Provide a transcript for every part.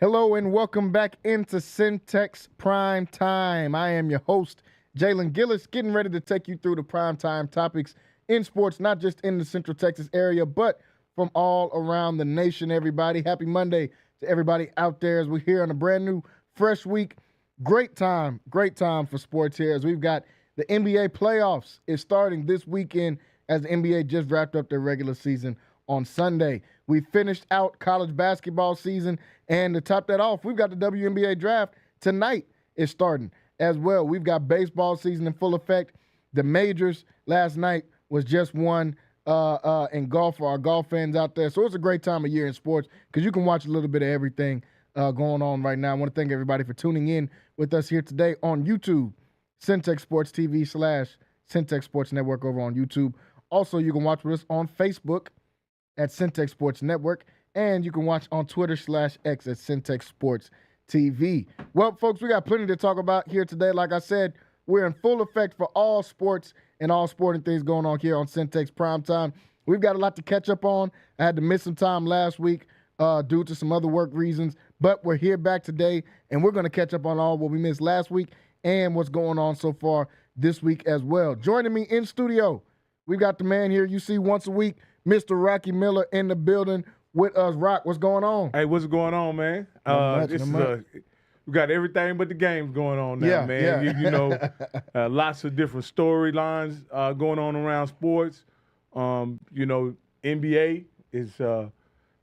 Hello and welcome back into Centex Primetime. I am your host, Jalen Gillis, getting ready to take you through the primetime topics in sports, not just in the Central Texas area, but from all around the nation, everybody. Happy Monday to everybody out there as we're here on a brand new, fresh week. Great time for sports here as we've got the NBA playoffs is starting this weekend as the NBA just wrapped up their regular season on Sunday. We finished out college basketball season, and to top that off, we've got the WNBA draft tonight is starting as well. We've got baseball season in full effect. The majors last night was just won in golf for our golf fans out there. So it's a great time of year in sports because you can watch a little bit of everything going on right now. I want to thank everybody for tuning in with us here today on YouTube, Centex Sports TV / Centex Sports Network over on YouTube. Also, you can watch with us on Facebook at Centex Sports Network, and you can watch on Twitter /X at Centex Sports TV. Well, folks, we got plenty to talk about here today. Like I said, we're in full effect for all sports and all sporting things going on here on Centex Primetime. We've got a lot to catch up on. I had to miss some time last week due to some other work reasons, but we're here back today, and we're going to catch up on all what we missed last week and what's going on so far this week as well. Joining me in studio, we've got the man here you see once a week, Mr. Rocky Miller in the building with us. Rock, what's going on? Hey, what's going on, man? We got everything but the games going on now, man. Yeah. You know, lots of different storylines going on around sports. You know, NBA is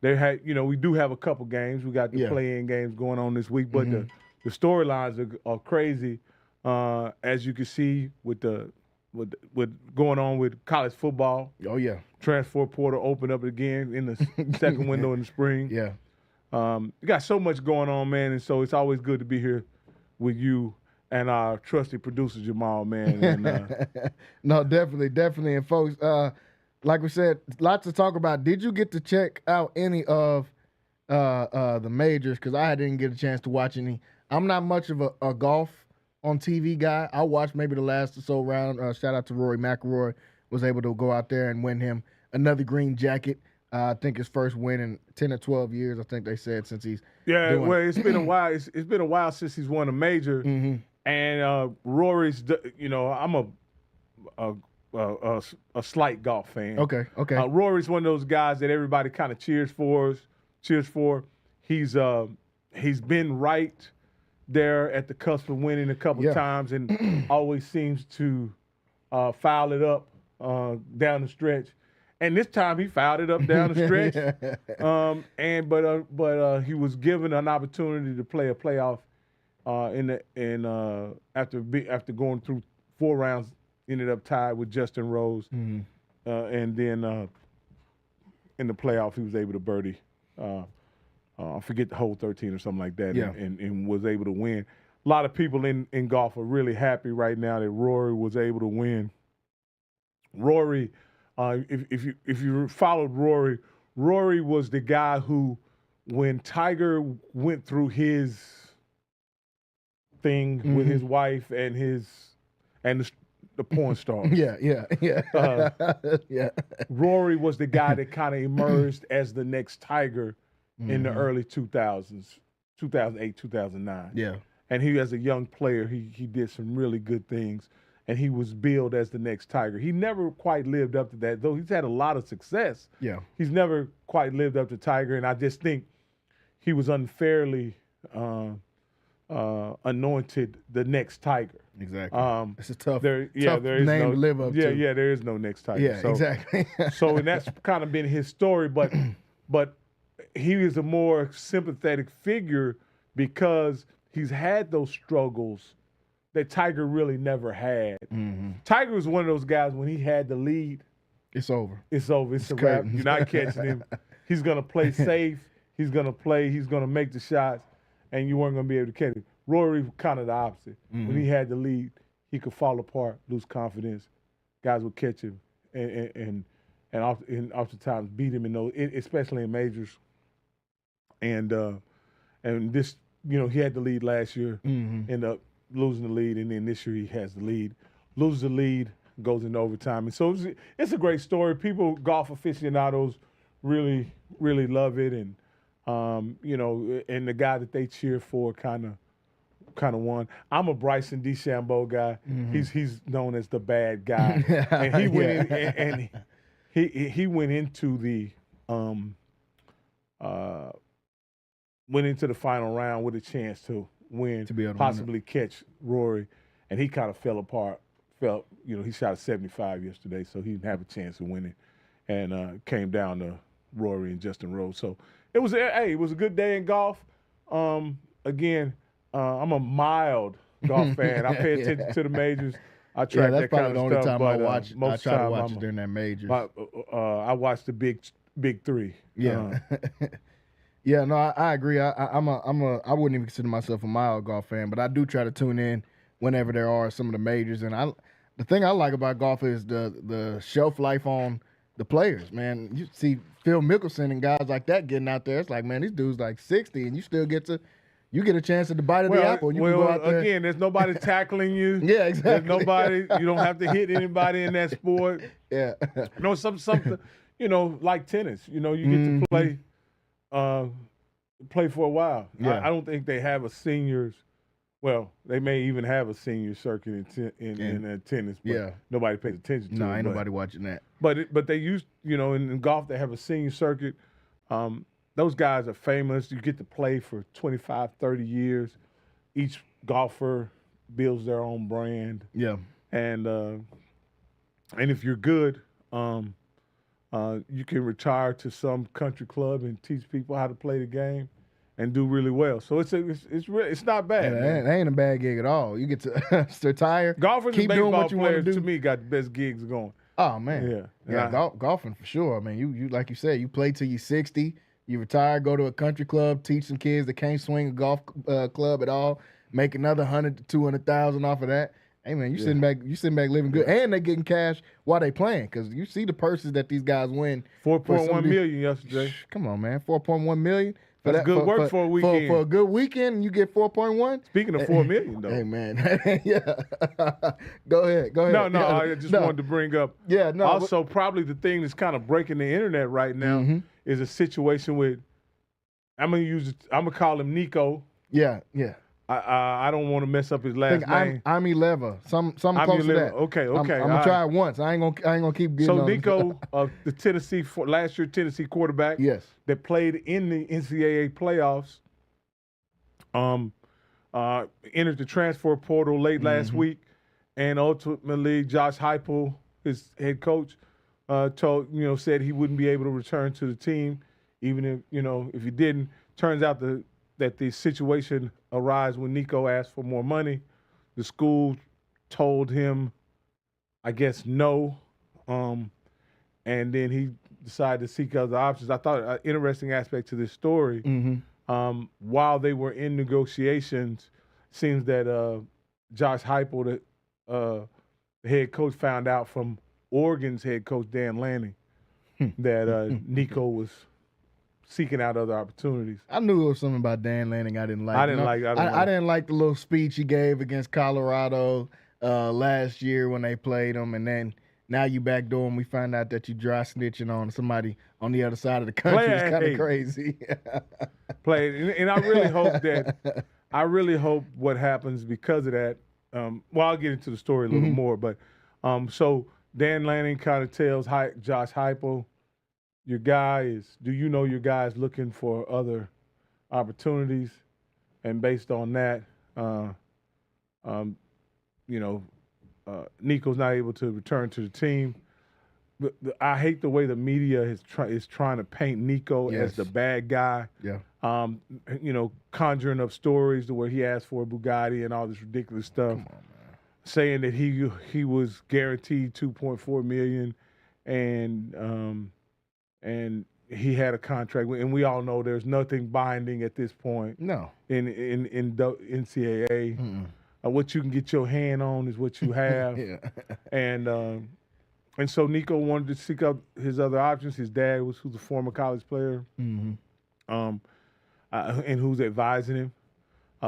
we do have a couple games. We got the play-in games going on this week, but the storylines are crazy, as you can see with going on with college football. Oh, yeah. Transfer portal opened up again in the second window in the spring. Yeah. We got so much going on, man, and so it's always good to be here with you and our trusted producer, Jamal, man. And, no, definitely. And, folks, like we said, lots to talk about. Did you get to check out any of the majors? Because I didn't get a chance to watch any. I'm not much of a golf on TV guy. I watched maybe the last or so round. Shout out to Rory McIlroy. Was able to go out there and win him another green jacket. I think his first win in 10 or 12 years, I think they said, since he's well, it's been a while. It's been a while since he's won a major. Mm-hmm. And Rory's, I'm a slight golf fan. Okay. Rory's one of those guys that everybody kind of cheers for. He's been right there at the cusp of winning a couple times and always seems to foul it up down the stretch, and this time he fouled it up down the stretch. But he was given an opportunity to play a playoff after going through 4 rounds, ended up tied with Justin Rose, and then in the playoff he was able to birdie. I forget the hole 13 or something like that, and was able to win. A lot of people in golf are really happy right now that Rory was able to win. Rory, if you followed Rory, Rory was the guy who, when Tiger went through his thing with his wife and the porn star. Rory was the guy that kind of emerged as the next Tiger in the early 2000s, 2008, 2009. Yeah. And he, as a young player, he did some really good things, and he was billed as the next Tiger. He never quite lived up to that, though he's had a lot of success. Yeah. He's never quite lived up to Tiger, and I just think he was unfairly anointed the next Tiger. Exactly. It's a tough there is name to live up to. Yeah, there is no next Tiger. Yeah, exactly. And that's kind of been his story, but he is a more sympathetic figure because he's had those struggles that Tiger really never had. Tiger was one of those guys, when he had the lead, it's over. It's a wrap. You're not catching him. He's going to play safe. He's going to make the shots, and you weren't going to be able to catch him. Rory was kind of the opposite. When he had the lead, he could fall apart, lose confidence. Guys would catch him and oftentimes beat him in those, especially in majors. And this, he had the lead last year, ended up losing the lead, and then this year he has the lead. Loses the lead, goes into overtime. And so it's a great story. Golf aficionados really, really love it. And You know, and the guy that they cheer for kind of won. I'm a Bryson DeChambeau guy. He's known as the bad guy, and he went in and he went into the went into the final round with a chance to win, To be able to possibly catch Rory, and he kind of fell apart. He shot a 75 yesterday, so he didn't have a chance of winning, and came down to Rory and Justin Rose. So it was a good day in golf. Again, I'm a mild golf fan. I pay attention to the majors. I track that's that probably kind the of only stuff, time I but watch. most I try to time watch it during that majors. I watch the big three. Yeah. Yeah, no, I agree. I wouldn't even consider myself a mild golf fan, but I do try to tune in whenever there are some of the majors. And the thing I like about golf is the shelf life on the players, man. You see Phil Mickelson and guys like that getting out there. It's like, man, these dudes like 60, and you still get a chance at the bite of the apple. And you can go out there. Again, there's nobody tackling you. Yeah, exactly. There's nobody. You don't have to hit anybody in that sport. Yeah. Something. Like tennis. You get to play. Play for a while. Yeah. I don't think they have a seniors. Well, they may even have a senior circuit in tennis. But nobody pays attention to it. No, ain't nobody watching that. But they used, in golf, they have a senior circuit. Those guys are famous. You get to play for 25, 30 years. Each golfer builds their own brand. Yeah. And if you're good, you can retire to some country club and teach people how to play the game and do really well. So it's not bad. Yeah, it ain't a bad gig at all. You get to retire. Golfers keep and doing baseball what you want to players, do. to me, got the best gigs going. Oh man, yeah. Golfing for sure. I mean, you like you said, you play till you're 60. You retire, go to a country club, teach some kids that can't swing a golf club at all, make another 100 to 200,000 off of that. Hey man, you sitting back living good, and they getting cash while they playing, because you see the purses that these guys win. 4.1 million yesterday. Come on, man, 4.1 million. That's good work for a weekend. For a good weekend, you get 4.1. Speaking of 4 million, though. Hey man, yeah. Go ahead. No, I just wanted to bring up. Yeah, no. Also, probably the thing that's kind of breaking the internet right now is a situation with. I'm gonna call him Nico. Yeah. I don't want to mess up his last name. I'm 11. Some close to that. Okay. I'm gonna try it once. I ain't gonna keep getting. So Nico, the Tennessee last year Tennessee quarterback, yes, that played in the NCAA playoffs, entered the transfer portal late last week, and ultimately Josh Heupel, his head coach, said he wouldn't be able to return to the team, even if he didn't. Turns out that the situation arose when Nico asked for more money. The school told him, I guess, no, and then he decided to seek other options. I thought an interesting aspect to this story, while they were in negotiations, seems that Josh Heupel, the head coach, found out from Oregon's head coach, Dan Lanning, that Nico was seeking out other opportunities. I knew it was something about Dan Lanning I didn't like. I didn't like the little speech he gave against Colorado last year when they played him, and then now you backdoor him. We find out that you dry snitching on somebody on the other side of the country. It's kind of crazy. And I really hope what happens because of that. I'll get into the story a little more, but so Dan Lanning kind of tells Josh Heupel, your guy is looking for other opportunities, and based on that, Nico's not able to return to the team. I hate the way the media is trying to paint Nico as the bad guy. Yeah. Conjuring up stories to where he asked for a Bugatti and all this ridiculous stuff. Come on, man. Saying that he was guaranteed $2.4 million, and he had a contract, and we all know there's nothing binding at this point. No. In NCAA, what you can get your hand on is what you have. Yeah. And so Nico wanted to seek out his other options. His dad who's a former college player, and who's advising him.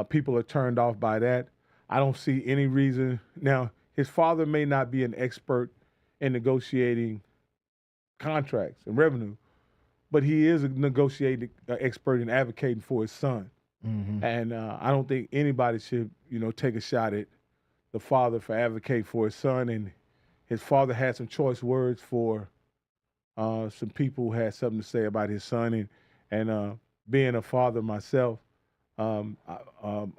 People are turned off by that. I don't see any reason. Now, his father may not be an expert in negotiating contracts and revenue, but he is a negotiating expert in advocating for his son. Mm-hmm. And I don't think anybody should, take a shot at the father for advocating for his son. And his father had some choice words for some people who had something to say about his son. And being a father myself, I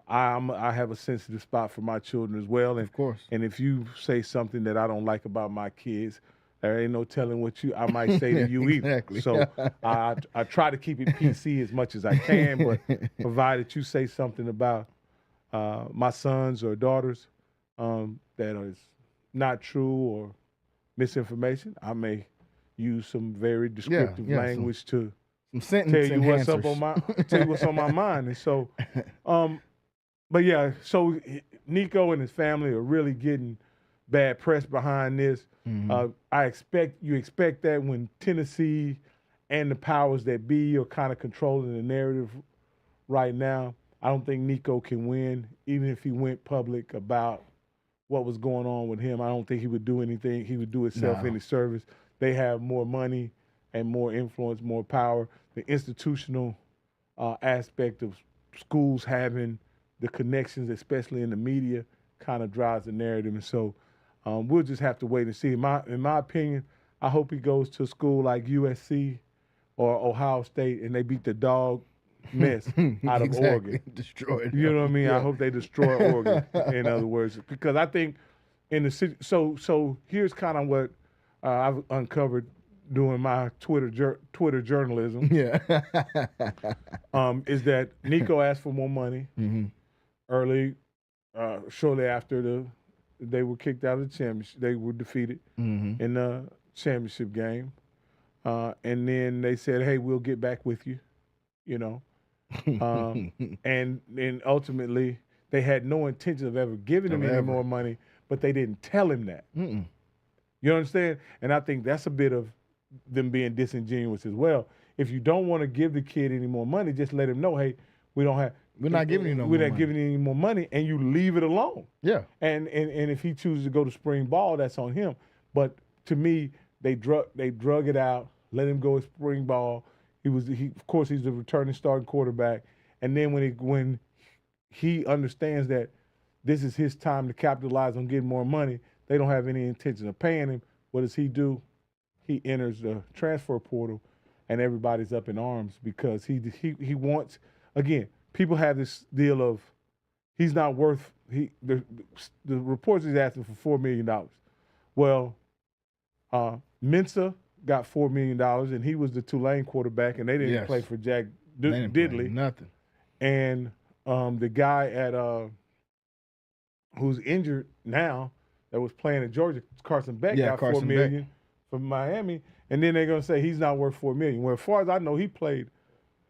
have a sensitive spot for my children as well. And, Of course. And if you say something that I don't like about my kids, there ain't no telling what I might say to you Exactly. either. So I try to keep it PC as much as I can, but provided you say something about my sons or daughters that is not true or misinformation, I may use some very descriptive language to some sentence tell you what's up on tell you what's on my mind. And so, but yeah, so Nico and his family are really getting bad press behind this. Mm-hmm. You expect that when Tennessee and the powers that be are kind of controlling the narrative right now. I don't think Nico can win, even if he went public about what was going on with him. I don't think he would do anything. He would do himself any service. They have more money and more influence, more power. The institutional aspect of schools having the connections, especially in the media, kind of drives the narrative. And so we'll just have to wait and see. In my opinion, I hope he goes to a school like USC or Ohio State and they beat the dog mess out of Oregon. Destroyed. You know what I mean? Yeah. I hope they destroy Oregon, in other words. Because I think in the city, so here's kind of what I've uncovered doing my Twitter journalism. Yeah. Is that Nico asked for more money early, shortly after they were kicked out of the championship. They were defeated in the championship game. And then they said, hey, we'll get back with you, and then ultimately they had no intention of ever giving him any more money, but they didn't tell him that. You understand? And I think that's a bit of them being disingenuous as well. If you don't want to give the kid any more money, just let him know, hey, we're not giving you any more money, and you leave it alone. Yeah. And if he chooses to go to spring ball, that's on him. But to me, they drug it out, let him go to spring ball. Of course he's the returning starting quarterback. And then when he understands that this is his time to capitalize on getting more money, they don't have any intention of paying him. What does he do? He enters the transfer portal, and everybody's up in arms because he wants, again, people have this deal of he's not worth the reports he's asking for $4 million. Well, Mensa got $4 million, and he was the Tulane quarterback, and they didn't play for Jack Diddley. Nothing. And the guy who's injured now that was playing in Georgia, Carson Beck, got $4 million from Miami, and then they're gonna say he's not worth $4 million. Well, as far as I know, he played.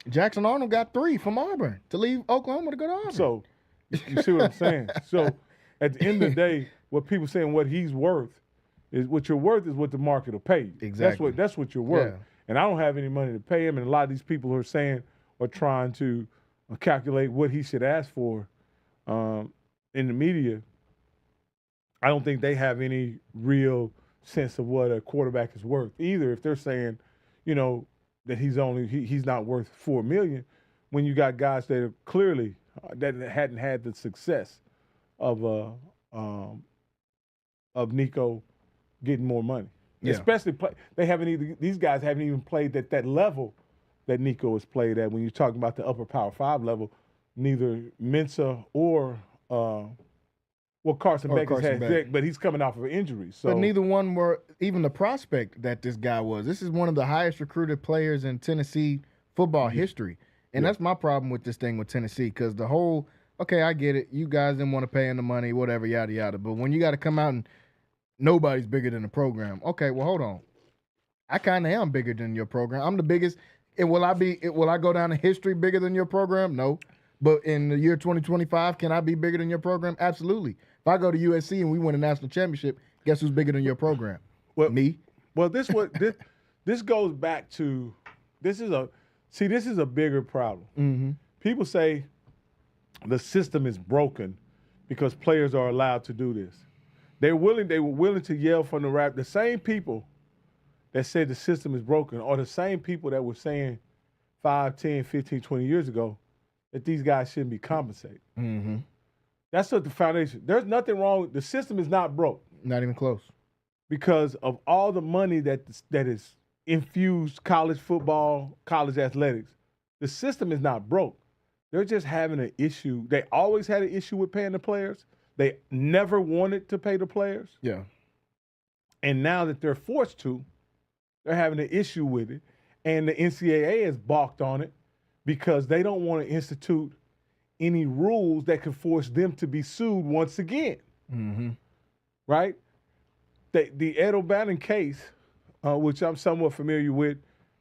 Jackson Arnold got $3 million from Auburn to leave Oklahoma to go to Auburn. So you see what I'm saying? So at the end of the day, what people saying what he's worth is what you're worth is what the market will pay you. Exactly. That's what you're worth. Yeah. And I don't have any money to pay him. And a lot of these people who are saying or trying to calculate what he should ask for in the media, I don't think they have any real sense of what a quarterback is worth either. If they're saying, that he's not worth $4 million, when you got guys that are clearly that hadn't had the success of Nico getting more money. Yeah. Especially these guys haven't even played at that level that Nico has played at. When you're talking about the upper Power 5 level, neither Mensa or Carson Beck has had, but he's coming off of an injury. So. But neither one were even the prospect that this guy was. This is one of the highest recruited players in Tennessee football history. And that's my problem with this thing with Tennessee, because the whole, okay, I get it. You guys didn't want to pay him the money, whatever, yada, yada. But when you got to come out and nobody's bigger than the program. Okay, well, hold on. I kind of am bigger than your program. I'm the biggest. And will I go down in history bigger than your program? No. But in the year 2025, can I be bigger than your program? Absolutely. If I go to USC and we win a national championship, guess who's bigger than your program? Well, me. Well, this goes back to this is a bigger problem. Mm-hmm. People say the system is broken because players are allowed to do this. They were willing to yell from the rap. The same people that said the system is broken are the same people that were saying 5, 10, 15, 20 years ago that these guys shouldn't be compensated. Mm-hmm. That's what the foundation. There's nothing wrong. The system is not broke Not even close. because of all the money that is infused college football, college athletics. The system is not broke. They're just having an issue. They always had an issue with paying the players. They never wanted to pay the players. Yeah. And now that they're forced to, they're having an issue with it. And the NCAA has balked on it because they don't want to institute any rules that could force them to be sued once again. Mm-hmm. Right? The Ed O'Bannon case, which I'm somewhat familiar with,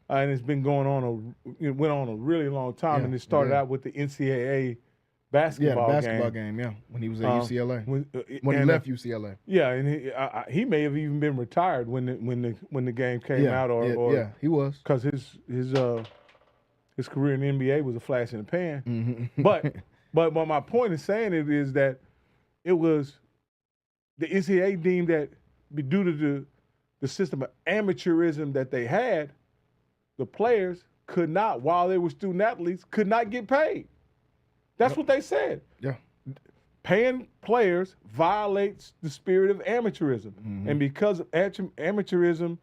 and it's been going on it went on a really long time, and it started out with the NCAA basketball game, yeah, when he was at UCLA. When he left UCLA. Yeah, and he may have even been retired when the game came out, or he was, because his career in the NBA was a flash in the pan. Mm-hmm. But my point in saying it is that it was the NCAA deemed that due to the system of amateurism that they had, the players could not, while they were student athletes, could not get paid. That's what they said. Yeah. Paying players violates the spirit of amateurism. Mm-hmm. And because amateurism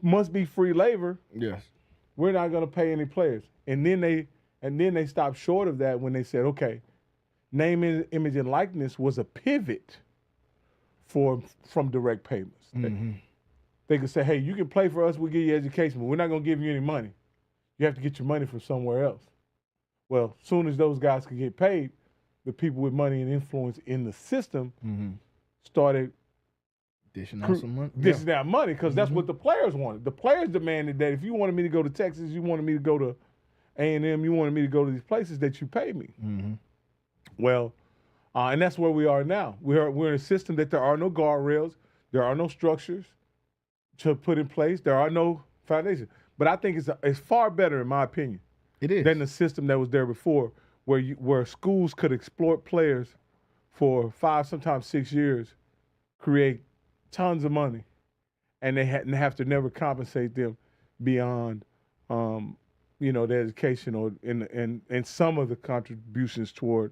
must be free labor, yes, we're not going to pay any players. And then they stopped short of that when they said, okay, name, image, and likeness was a pivot from direct payments. Mm-hmm. They could say, hey, you can play for us, we'll give you education, but we're not going to give you any money. You have to get your money from somewhere else. Well, as soon as those guys could get paid, the people with money and influence in the system started dishing out some money. Dishing out money because that's what the players wanted. The players demanded that if you wanted me to go to Texas, you wanted me to go to A&M, you wanted me to go to these places, that you pay me. Mm-hmm. Well, and that's where we are now. We're in a system that there are no guardrails, there are no structures to put in place, there are no foundations. But I think it's far better, in my opinion, it is, than the system that was there before, where schools could exploit players for 5, sometimes 6 years, create tons of money, and they have to never compensate them beyond, their education or in some of the contributions toward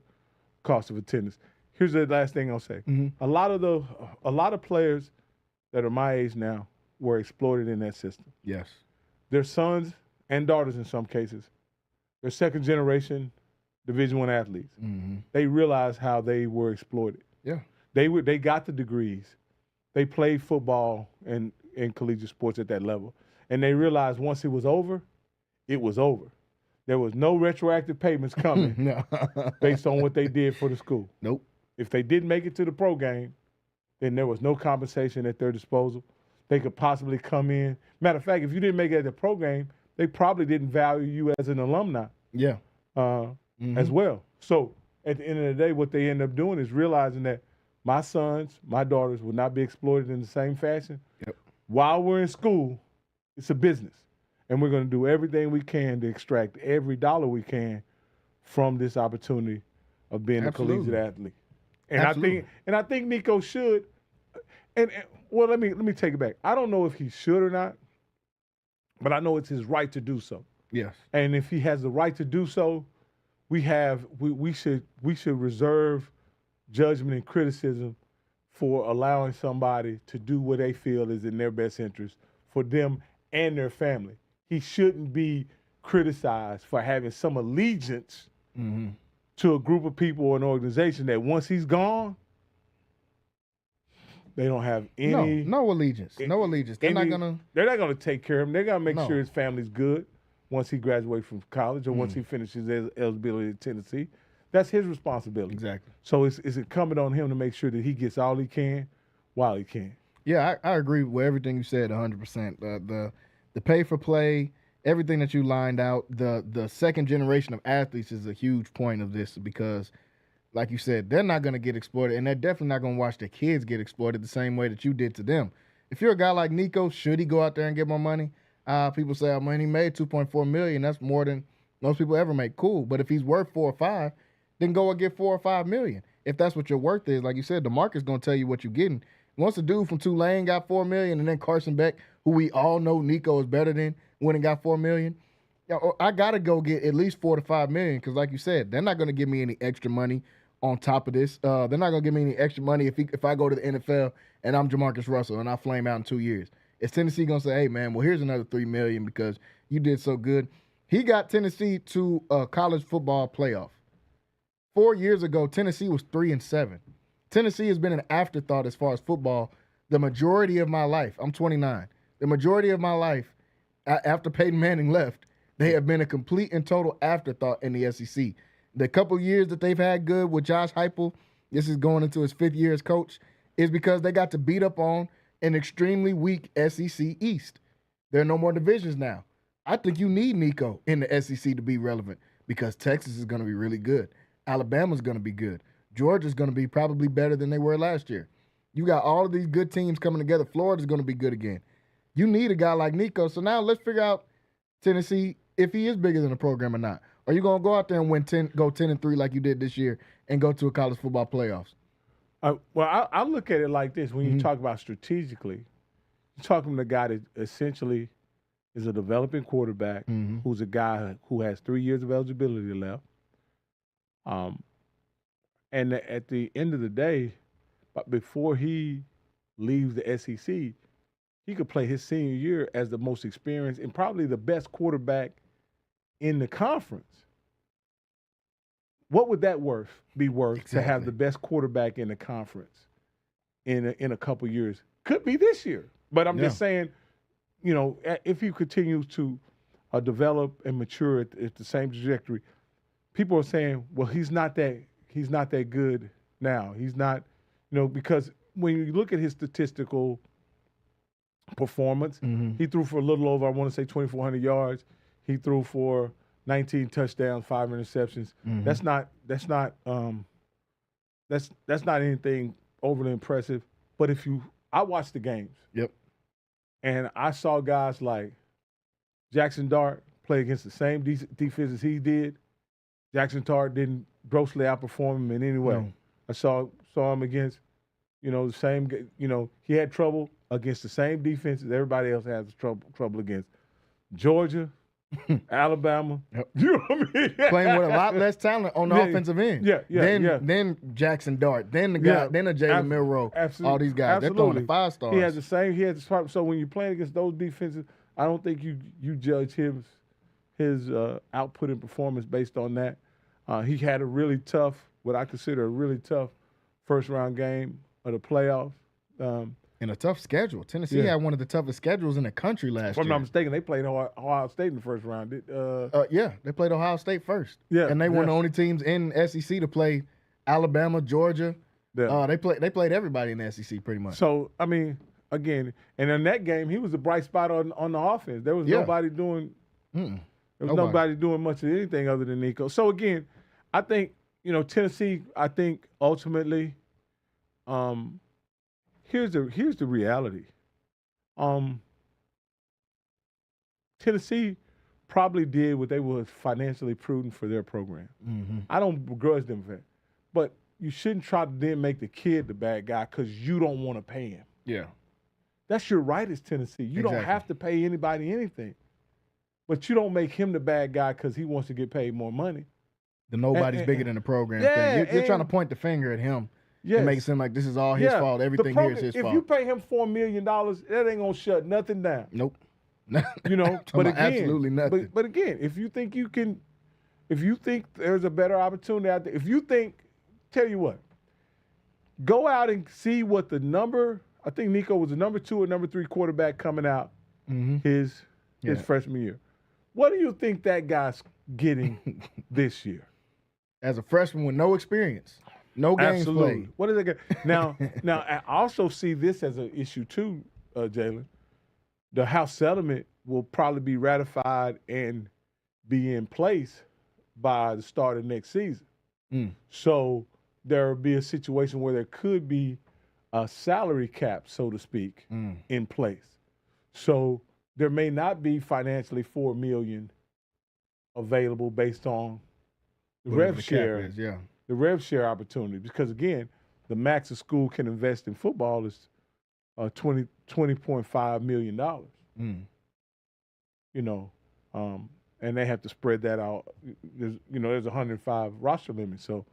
cost of attendance. Here's the last thing I'll say: a lot of players that are my age now were exploited in that system. Yes, their sons and daughters, in some cases, they're second generation Division I athletes. Mm-hmm. They realized how they were exploited. Yeah, they got the degrees. They played football and collegiate sports at that level. And they realized once it was over, it was over. There was no retroactive payments coming based on what they did for the school. Nope. If they didn't make it to the pro game, then there was no compensation at their disposal. They could possibly come in. Matter of fact, if you didn't make it at the pro game, they probably didn't value you as an alumni. Yeah. As well. So at the end of the day, what they end up doing is realizing that my sons, my daughters will not be exploited in the same fashion. Yep. While we're in school, it's a business. And we're going to do everything we can to extract every dollar we can from this opportunity of being Absolutely. a collegiate athlete. And I think Nico should. And well, let me take it back. I don't know if he should or not, but I know it's his right to do so. Yes. And if he has the right to do so, we should reserve judgment and criticism for allowing somebody to do what they feel is in their best interest for them and their family. He shouldn't be criticized for having some allegiance to a group of people or an organization that once he's gone, they don't have any no allegiance. No allegiance. They're not gonna take care of him. They're gonna make sure his family's good once he graduates from college or once he finishes his eligibility in Tennessee. That's his responsibility. Exactly. So it's incumbent on him to make sure that he gets all he can while he can. Yeah, I agree with everything you said 100%. The pay for play, everything that you lined out, the second generation of athletes is a huge point of this because, like you said, they're not going to get exploited, and they're definitely not going to watch their kids get exploited the same way that you did to them. If you're a guy like Nico, should he go out there and get more money? People say, man, he made $2.4 million. That's more than most people ever make. Cool. But if he's worth 4 or 5, then go and get $4 or $5 million. If that's what your worth is, like you said, the market's going to tell you what you're getting. Once a dude from Tulane got $4 million, and then Carson Beck, who we all know Nico is better than, went and got $4 million. I gotta go get at least $4 to $5 million because, like you said, they're not gonna give me any extra money on top of this. They're not gonna give me any extra money if I go to the NFL and I'm Jamarcus Russell and I flame out in 2 years. Is Tennessee gonna say, "Hey man, well here's another $3 million because you did so good"? He got Tennessee to a college football playoff. 4 years ago, Tennessee was 3-7. Tennessee has been an afterthought as far as football the majority of my life. I'm 29. The majority of my life, after Peyton Manning left, they have been a complete and total afterthought in the SEC. The couple years that they've had good with Josh Heupel, this is going into his 5th year as coach, is because they got to beat up on an extremely weak SEC East. There are no more divisions now. I think you need Nico in the SEC to be relevant because Texas is going to be really good. Alabama's going to be good. Georgia's going to be probably better than they were last year. You got all of these good teams coming together. Florida's going to be good again. You need a guy like Nico. So now let's figure out Tennessee if he is bigger than the program or not. Are you going to go out there and go 10-3 like you did this year and go to a college football playoffs? Well, I look at it like this. When you talk about strategically, you're talking to a guy that essentially is a developing quarterback who's a guy who has 3 years of eligibility left. And at the end of the day, but before he leaves the SEC, he could play his senior year as the most experienced and probably the best quarterback in the conference. What would that be worth to have the best quarterback in the conference in a couple years? Could be this year, but I'm just saying, if he continues to develop and mature at the same trajectory, people are saying, well, he's not that good now. He's not, because when you look at his statistical performance, he threw for a little over, I want to say 2,400 yards. He threw for 19 touchdowns, 5 interceptions. That's not anything overly impressive. But I watched the games. Yep. And I saw guys like Jackson Dart play against the same defense as he did. Jackson Dart didn't grossly outperform him in any way. No. I saw him against, the same. He had trouble against the same defenses everybody else has trouble against. Georgia, Alabama. Yep. You know what I mean? Playing with a lot less talent on the offensive end. Then Jackson Dart. Then a Jalen Milroe. Absolutely. All these guys. They're throwing the 5 stars. He has the same. So when you're playing against those defenses, I don't think you judge his output and performance based on that. He had what I consider a really tough first-round game of the playoffs. And a tough schedule. Tennessee had one of the toughest schedules in the country last year. If I'm not mistaken, they played Ohio State in the first round. They played Ohio State first. Yeah, and they were the only teams in SEC to play Alabama, Georgia. Yeah. They played everybody in the SEC pretty much. So, I mean, again, and in that game, he was the bright spot on the offense. There was nobody doing nobody doing much of anything other than Nico. So, again, I think, Tennessee, I think ultimately here's the reality. Tennessee probably did what they was financially prudent for their program. I don't begrudge them for that. But you shouldn't try to then make the kid the bad guy because you don't want to pay him. Yeah. That's your right as Tennessee. You don't have to pay anybody anything. But you don't make him the bad guy because he wants to get paid more money. The nobody's bigger than the program thing. You're trying to point the finger at him. Yes. It makes it seem like this is all his fault. Everything here is his fault. If you pay him $4 million, that ain't gonna shut nothing down. Nope. But again, absolutely nothing. But again, if you think there's a better opportunity out there, tell you what, go out and see what I think Nico was the number 2 or number 3 quarterback coming out his freshman year. What do you think that guy's getting this year? As a freshman with no experience. No games played. What is it? Now, I also see this as an issue too, Jalen. The House settlement will probably be ratified and be in place by the start of next season. So there will be a situation where there could be a salary cap, so to speak, in place. So there may not be financially $4 million available based on the rev share. The rev share opportunity, because again, the max a school can invest in football is $20.5 million. You know, and they have to spread that out. There's 105 roster limit, so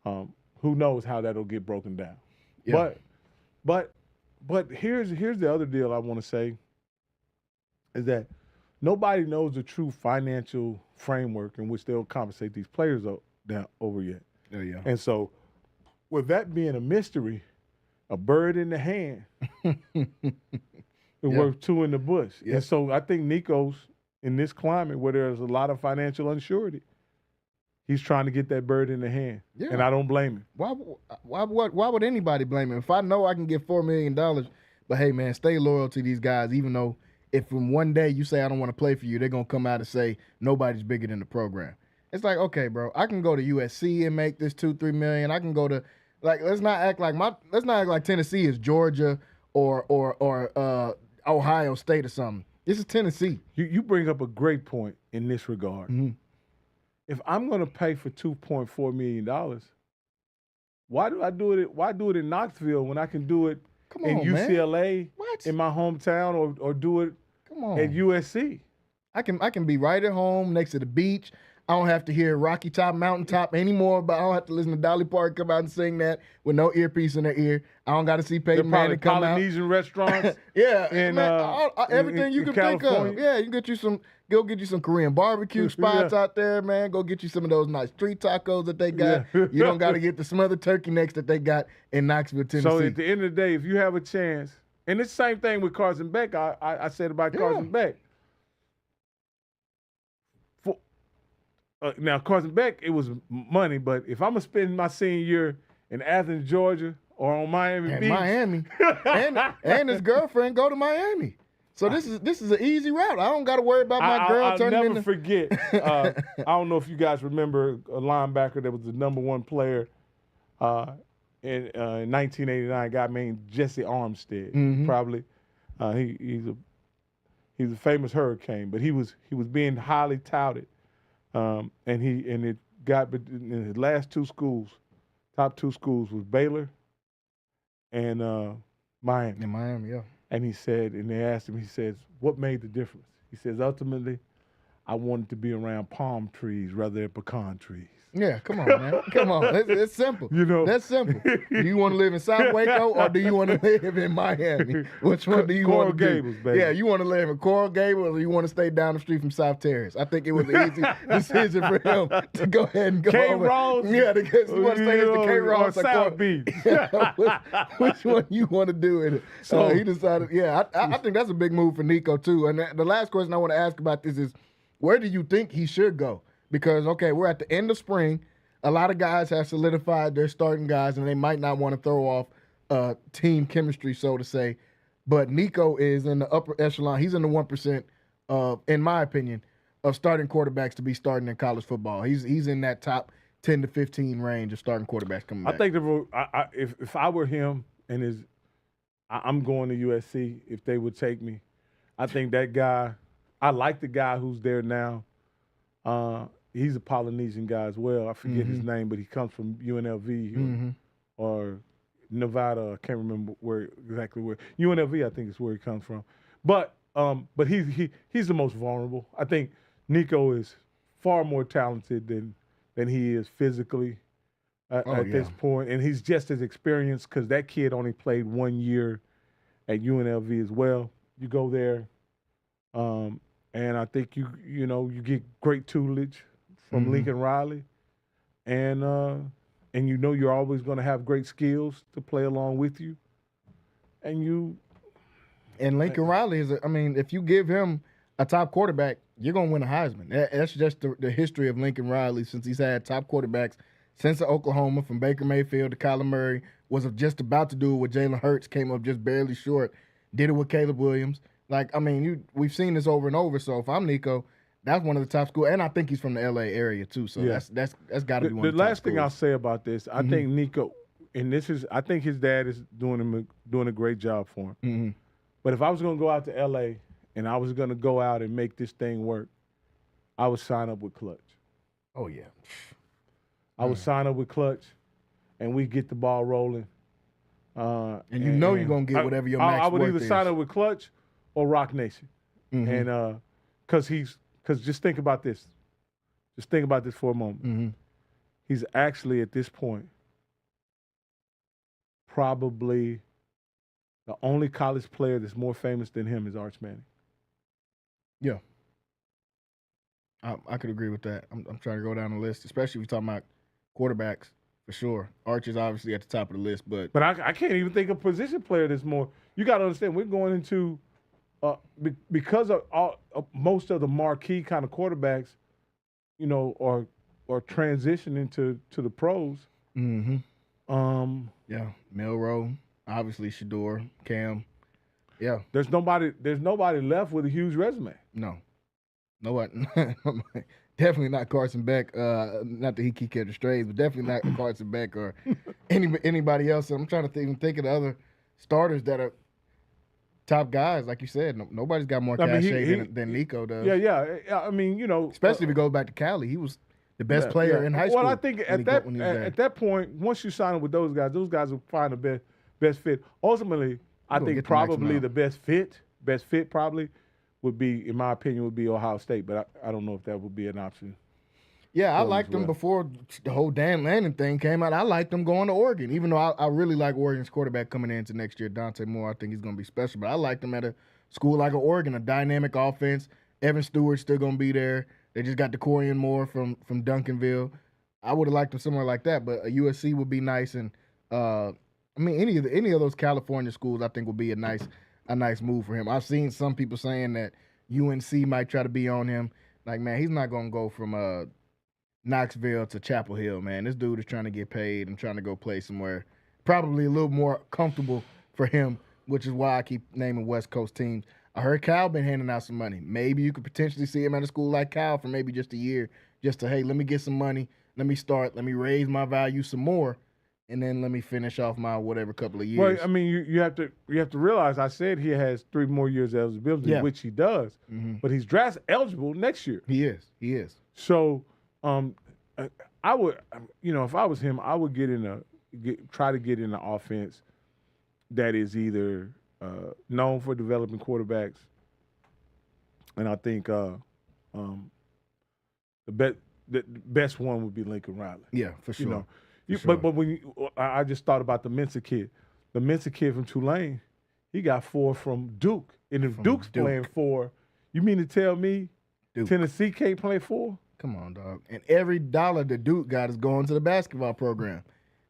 who knows how that'll get broken down. Yeah. But here's the other deal I want to say is that nobody knows the true financial framework in which they'll compensate these players over yet. Yeah. And so, with that being a mystery, a bird in the hand is worth two in the bush. Yeah. And so I think Nico's in this climate where there's a lot of financial unsurety, he's trying to get that bird in the hand. Yeah. And I don't blame him. Why would anybody blame him? If I know I can get $4 million, but hey, man, stay loyal to these guys, even though if from one day you say I don't want to play for you, they're going to come out and say nobody's bigger than the program. It's like, okay, bro, I can go to USC and make this $2-3 million. I can go to let's not act like Tennessee is Georgia or Ohio State or something. This is Tennessee. You bring up a great point in this regard. Mm-hmm. If I'm going to pay for $2.4 million, why do it in Knoxville when I can do it in UCLA, in my hometown, or do it at USC? I can be right at home next to the beach. I don't have to hear Rocky Top, Mountain Top anymore, but I don't have to listen to Dolly Parton come out and sing that with no earpiece in their ear. I don't got to see Peyton Manning come out. Polynesian restaurants. Yeah, in, everything you can think of. Yeah, you can go get you some Korean barbecue spots out there, man. Go get you some of those nice street tacos that they got. Yeah. You don't got to get the smothered turkey necks that they got in Knoxville, Tennessee. So at the end of the day, if you have a chance, and it's the same thing with Carson Beck, I said about Carson Beck. Now, Carson Beck, it was money, but if I'm going to spend my senior year in Athens, Georgia, or on Miami Beach. Miami. and his girlfriend go to Miami. So this is an easy route. I don't got to worry about my girl turning into. I'll never forget. I don't know if you guys remember a linebacker that was the number one player in 1989, a guy named Jesse Armstead. Mm-hmm. Probably. He's a famous Hurricane, but he was being highly touted. And it got in his last two schools, top two schools was Baylor and Miami. In Miami, yeah. And he said, and they asked him, he says, what made the difference? He says, ultimately, I wanted to be around palm trees rather than pecan trees. Yeah, come on, man. Come on. It's simple. That's simple. Do you want to live in South Waco or do you want to live in Miami? Which one do you want to do? Coral Gables, baby. Yeah, you want to live in Coral Gables or you want to stay down the street from South Terrace? I think it was an easy decision for him to go ahead and go over. K-Rose? Yeah, because you want to stay in the K-Rose or South Beach. Which one you want to do in it? So he decided, I think that's a big move for Nico too. And the last question I want to ask about this is, where do you think he should go? Because, okay, we're at the end of spring. A lot of guys have solidified their starting guys, and they might not want to throw off team chemistry, so to say. But Nico is in the upper echelon. He's in the 1%, in my opinion, of starting quarterbacks to be starting in college football. He's in that top 10 to 15 range of starting quarterbacks coming back. I think if I were him and I'm going to USC, if they would take me, I think that guy – I like the guy who's there now. He's a Polynesian guy as well. I forget his name, but he comes from UNLV or Nevada. I can't remember exactly where. UNLV, I think, is where he comes from. But he's the most vulnerable. I think Nico is far more talented than he is physically at this point, and he's just as experienced because that kid only played 1 year at UNLV as well. You go there. And I think you get great tutelage from Lincoln Riley, and you're always going to have great skills to play along with you, and Lincoln Riley if you give him a top quarterback, you're going to win a Heisman. That's just the history of Lincoln Riley since he's had top quarterbacks since Oklahoma, from Baker Mayfield to Kyler Murray, was just about to do it with Jalen Hurts, came up just barely short, did it with Caleb Williams. We've seen this over and over. So if I'm Nico, that's one of the top schools, and I think he's from the LA area too. So that's got to be one of the top schools. The last thing I'll say about this, I think Nico, and I think his dad is doing a great job for him. But if I was going to go out to LA and I was going to go out and make this thing work, I would sign up with Clutch. Oh yeah, I would sign up with Clutch, and we get the ball rolling. And you know you're going to get whatever your max I would worth either is. sign up with Clutch or Rock Nation. Mm-hmm. And because just think about this. Just think about this for a moment. Mm-hmm. He's actually, at this point, probably the only college player that's more famous than him is Arch Manning. Yeah. I could agree with that. I'm trying to go down the list, especially if you're talking about quarterbacks, for sure. Arch is obviously at the top of the list, but I can't even think of a position player that's more. You got to understand, we're going into because of most of the marquee kind of quarterbacks, you know, are transitioning to the pros. mm-hmm. Yeah, Milroe, obviously Shador, Cam. Yeah. There's nobody left with a huge resume. No. Nobody. Definitely not Carson Beck. Not that he keep catching strays, but definitely not Carson Beck or anybody else. I'm trying to even think of the other starters that are top guys, like you said. Nobody's got more cachet than Nico does. Yeah. I mean, you know, especially if it goes back to Cali, he was the best player in high school. Well, I think at that point, once you sign up with those guys will find the best fit. Ultimately, I think probably the best fit probably would be, in my opinion, would be Ohio State. But I don't know if that would be an option. Yeah, I liked them before the whole Dan Lannon thing came out. I liked them going to Oregon, even though I really like Oregon's quarterback coming into next year, Dante Moore. I think he's going to be special. But I liked them at a school like Oregon, a dynamic offense. Evan Stewart's still going to be there. They just got Decorian Moore from Duncanville. I would have liked them somewhere like that, but a USC would be nice. And I mean, any of those California schools, I think, would be a nice move for him. I've seen some people saying that UNC might try to be on him. Like, man, he's not going to go from Knoxville to Chapel Hill, man. This dude is trying to get paid and trying to go play somewhere probably a little more comfortable for him, which is why I keep naming West Coast teams. I heard Cal been handing out some money. Maybe you could potentially see him at a school like Cal for maybe just a year, just to, hey, let me get some money, let me raise my value some more, and then let me finish off my whatever couple of years. Well, I mean, you have to realize, I said he has 3 more years of eligibility, which he does, but he's draft eligible next year. He is. So, I would, if I was him, I would try to get in an offense that is either known for developing quarterbacks, and I think the best one would be Lincoln Riley. Yeah, for sure. But when I just thought about the Mensa kid. The Mensa kid from Tulane, he got 4 from Duke. And if Duke's playing 4, you mean to tell me Tennessee can't play 4? Come on, dog. And every dollar that Duke got is going to the basketball program.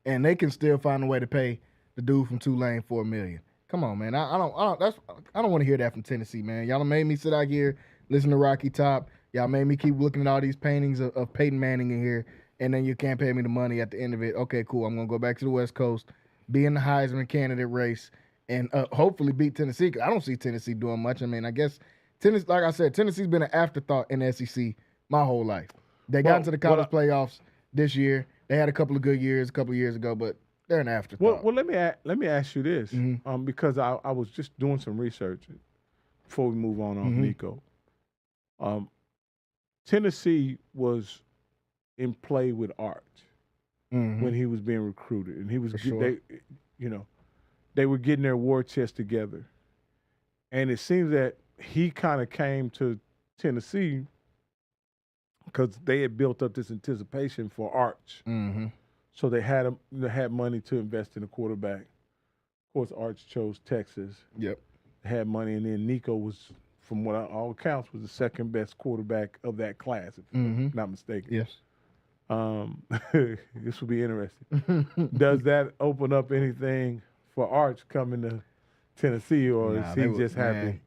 And they can still find a way to pay the dude from Tulane $4 million. Come on, man. I don't want to hear that from Tennessee, man. Y'all made me sit out here, listen to Rocky Top. Y'all made me keep looking at all these paintings of Peyton Manning in here, and then you can't pay me the money at the end of it. Okay, cool. I'm going to go back to the West Coast, be in the Heisman candidate race, and hopefully beat Tennessee. 'Cause I don't see Tennessee doing much. I mean, I guess Tennessee, like I said, Tennessee's been an afterthought in the SEC my whole life. They got into the college playoffs this year. They had a couple of good years a couple of years ago, but they're an afterthought. Well, let me ask you this, because I was just doing some research before we move on Nico. Tennessee was in play with Arch when he was being recruited, and he was they were getting their war chest together, and it seems that he kind of came to Tennessee because they had built up this anticipation for Arch. So they had money to invest in a quarterback. Of course, Arch chose Texas. Yep. Had money, and then Nico was, from what all accounts, was the second best quarterback of that class, if I'm not mistaken. Yes. This will be interesting. Does that open up anything for Arch coming to Tennessee, or is he just happy?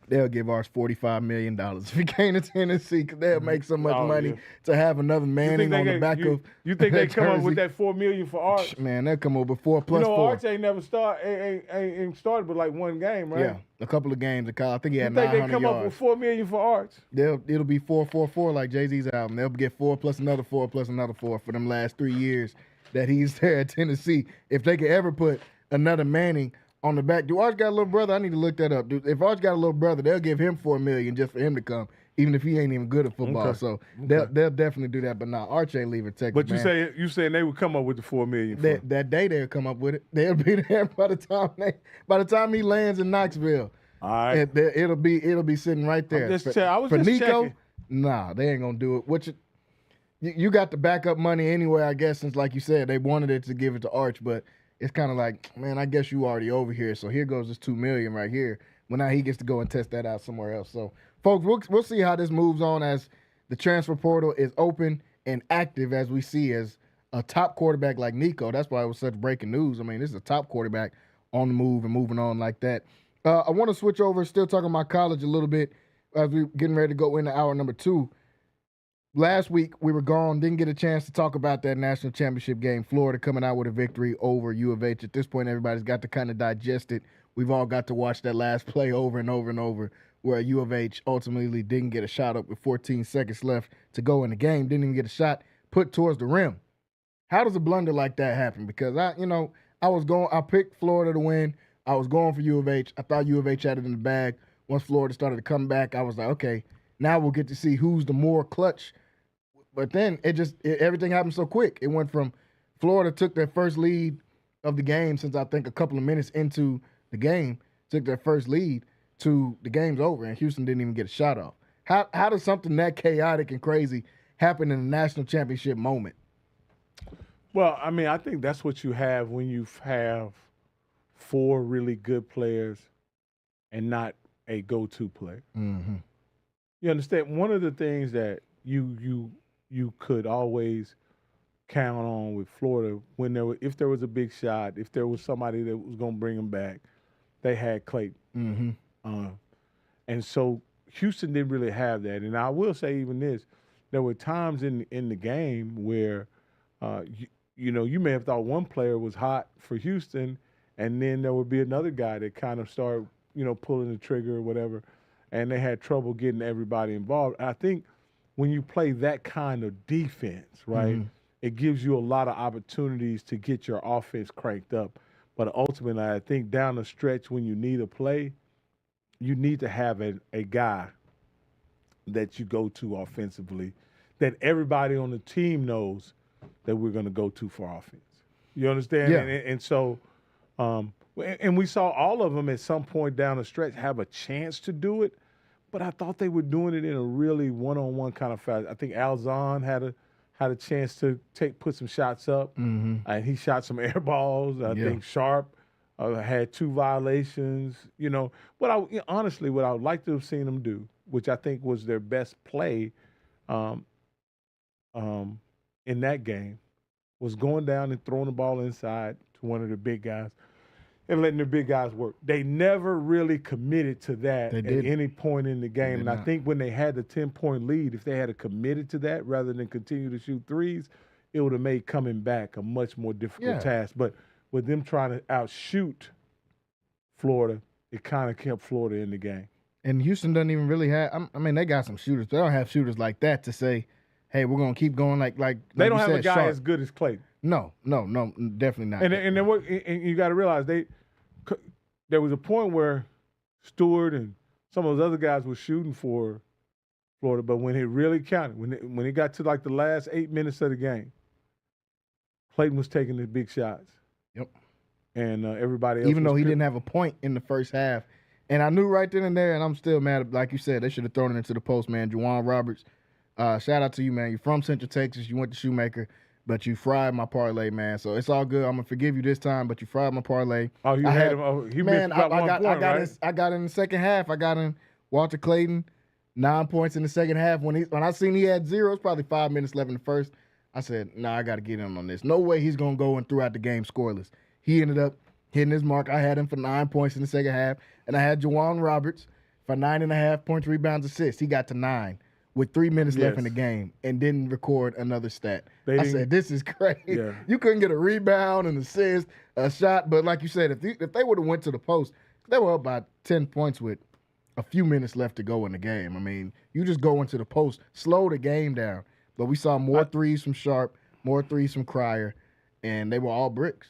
They'll give Arch $45 million if he came to Tennessee, because they'll make so much money to have another Manning on the back of. You think they come up with that $4 million for Arch? Man, they'll come up with 4 plus 4. Arch ain't never started but like one game, right? Yeah, a couple of games. I think he had 900 yards. You think they come yards. up with $4 million for Arch? It'll be 4-4-4 like Jay-Z's album. They'll get 4 plus another 4 plus another 4 for them last 3 years that he's there at Tennessee. If they could ever put another Manning on the back. Do Arch got a little brother? I need to look that up. Dude, if Arch got a little brother, they'll give him $4 million just for him to come even if he ain't even good at football. Okay. So they'll definitely do that. But nah, Arch ain't leaving Texas. But man. you saying they would come up with the $4 million? For That day they'll come up with it. They'll be there by the time he lands in Knoxville. All right. It'll be sitting right there. I was for just Nico, checking. nah, they ain't gonna do it. You got the backup money anyway, I guess, since like you said, they wanted it to give it to Arch, but it's kind of like, man, I guess you already over here, so here goes this $2 million right here. Well, now he gets to go and test that out somewhere else. So, folks, we'll see how this moves on as the transfer portal is open and active, as we see as a top quarterback like Nico. That's why it was such breaking news. I mean, this is a top quarterback on the move and moving on like that. I want to switch over, still talking about college a little bit as we're getting ready to go into hour number 2. Last week, we were gone, didn't get a chance to talk about that national championship game. Florida coming out with a victory over U of H. At this point, everybody's got to kind of digest it. We've all got to watch that last play over and over and over where U of H ultimately didn't get a shot up with 14 seconds left to go in the game, didn't even get a shot put towards the rim. How does a blunder like that happen? Because I picked Florida to win. I was going for U of H. I thought U of H had it in the bag. Once Florida started to come back, I was like, okay, now we'll get to see who's the more clutch. But then everything happened so quick. It went from Florida took their first lead of the game since I think a couple of minutes into the game, took their first lead to the game's over, and Houston didn't even get a shot off. How does something that chaotic and crazy happen in a national championship moment? Well, I mean, I think that's what you have when you have 4 really good players and not a go-to player. Mm-hmm. You understand? One of the things that you could always count on with Florida if there was a big shot, if there was somebody that was going to bring them back, they had Clayton. Mm-hmm. And so Houston didn't really have that. And I will say even this, there were times in the game where, you may have thought one player was hot for Houston, and then there would be another guy that kind of started, pulling the trigger or whatever, and they had trouble getting everybody involved. I think when you play that kind of defense, right, Mm-hmm. it gives you a lot of opportunities to get your offense cranked up. But ultimately, I think down the stretch when you need a play, you need to have a guy that you go to offensively that everybody on the team knows that we're going to go to for offense. You understand? Yeah. And so and we saw all of them at some point down the stretch have a chance to do it, but I thought they were doing it in a really one-on-one kind of fashion. I think Alzon had a chance to put some shots up, and he shot some air balls. I think Sharp had 2 violations. What I would like to have seen them do, which I think was their best play in that game, was going down and throwing the ball inside to one of the big guys and letting the big guys work. They never really committed to that at any point in the game. And I think when they had the 10-point lead, if they had committed to that rather than continue to shoot threes, it would have made coming back a much more difficult task. But with them trying to outshoot Florida, it kind of kept Florida in the game. And Houston doesn't even really have – I mean, they got some shooters. They don't have shooters like that to say, hey, we're going to keep going like they don't have said, a guy Sharp. as good as Clayton. No, definitely not. And you got to realize there was a point where Stewart and some of those other guys were shooting for Florida, but when it really counted, when it got to like the last 8 minutes of the game, Clayton was taking the big shots. Yep. And everybody else, even though he didn't have a point in the first half, and I knew right then and there, and I'm still mad. Like you said, they should have thrown it into the post, man. Juwan Roberts, shout out to you, man. You're from Central Texas. You went to Shoemaker. But you fried my parlay, man. So it's all good. I'm gonna forgive you this time, but you fried my parlay. Oh, you had him. Oh, he missed about 1 point, right? I got in the second half. I got in Walter Clayton, 9 points in the second half. When I seen he had 0, it's probably 5 minutes left in the first. I said, nah, I got to get in on this. No way he's gonna go and throughout the game scoreless. He ended up hitting his mark. I had him for 9 points in the second half, and I had Juwan Roberts for 9.5 points, rebounds, assists. He got to 9. With 3 minutes left in the game and didn't record another stat. I said, this is crazy. Yeah. You couldn't get a rebound, an assist, a shot. But like you said, if they would have went to the post, they were up by 10 points with a few minutes left to go in the game. I mean, you just go into the post, slow the game down. But we saw more threes from Sharp, more threes from Cryer, and they were all bricks.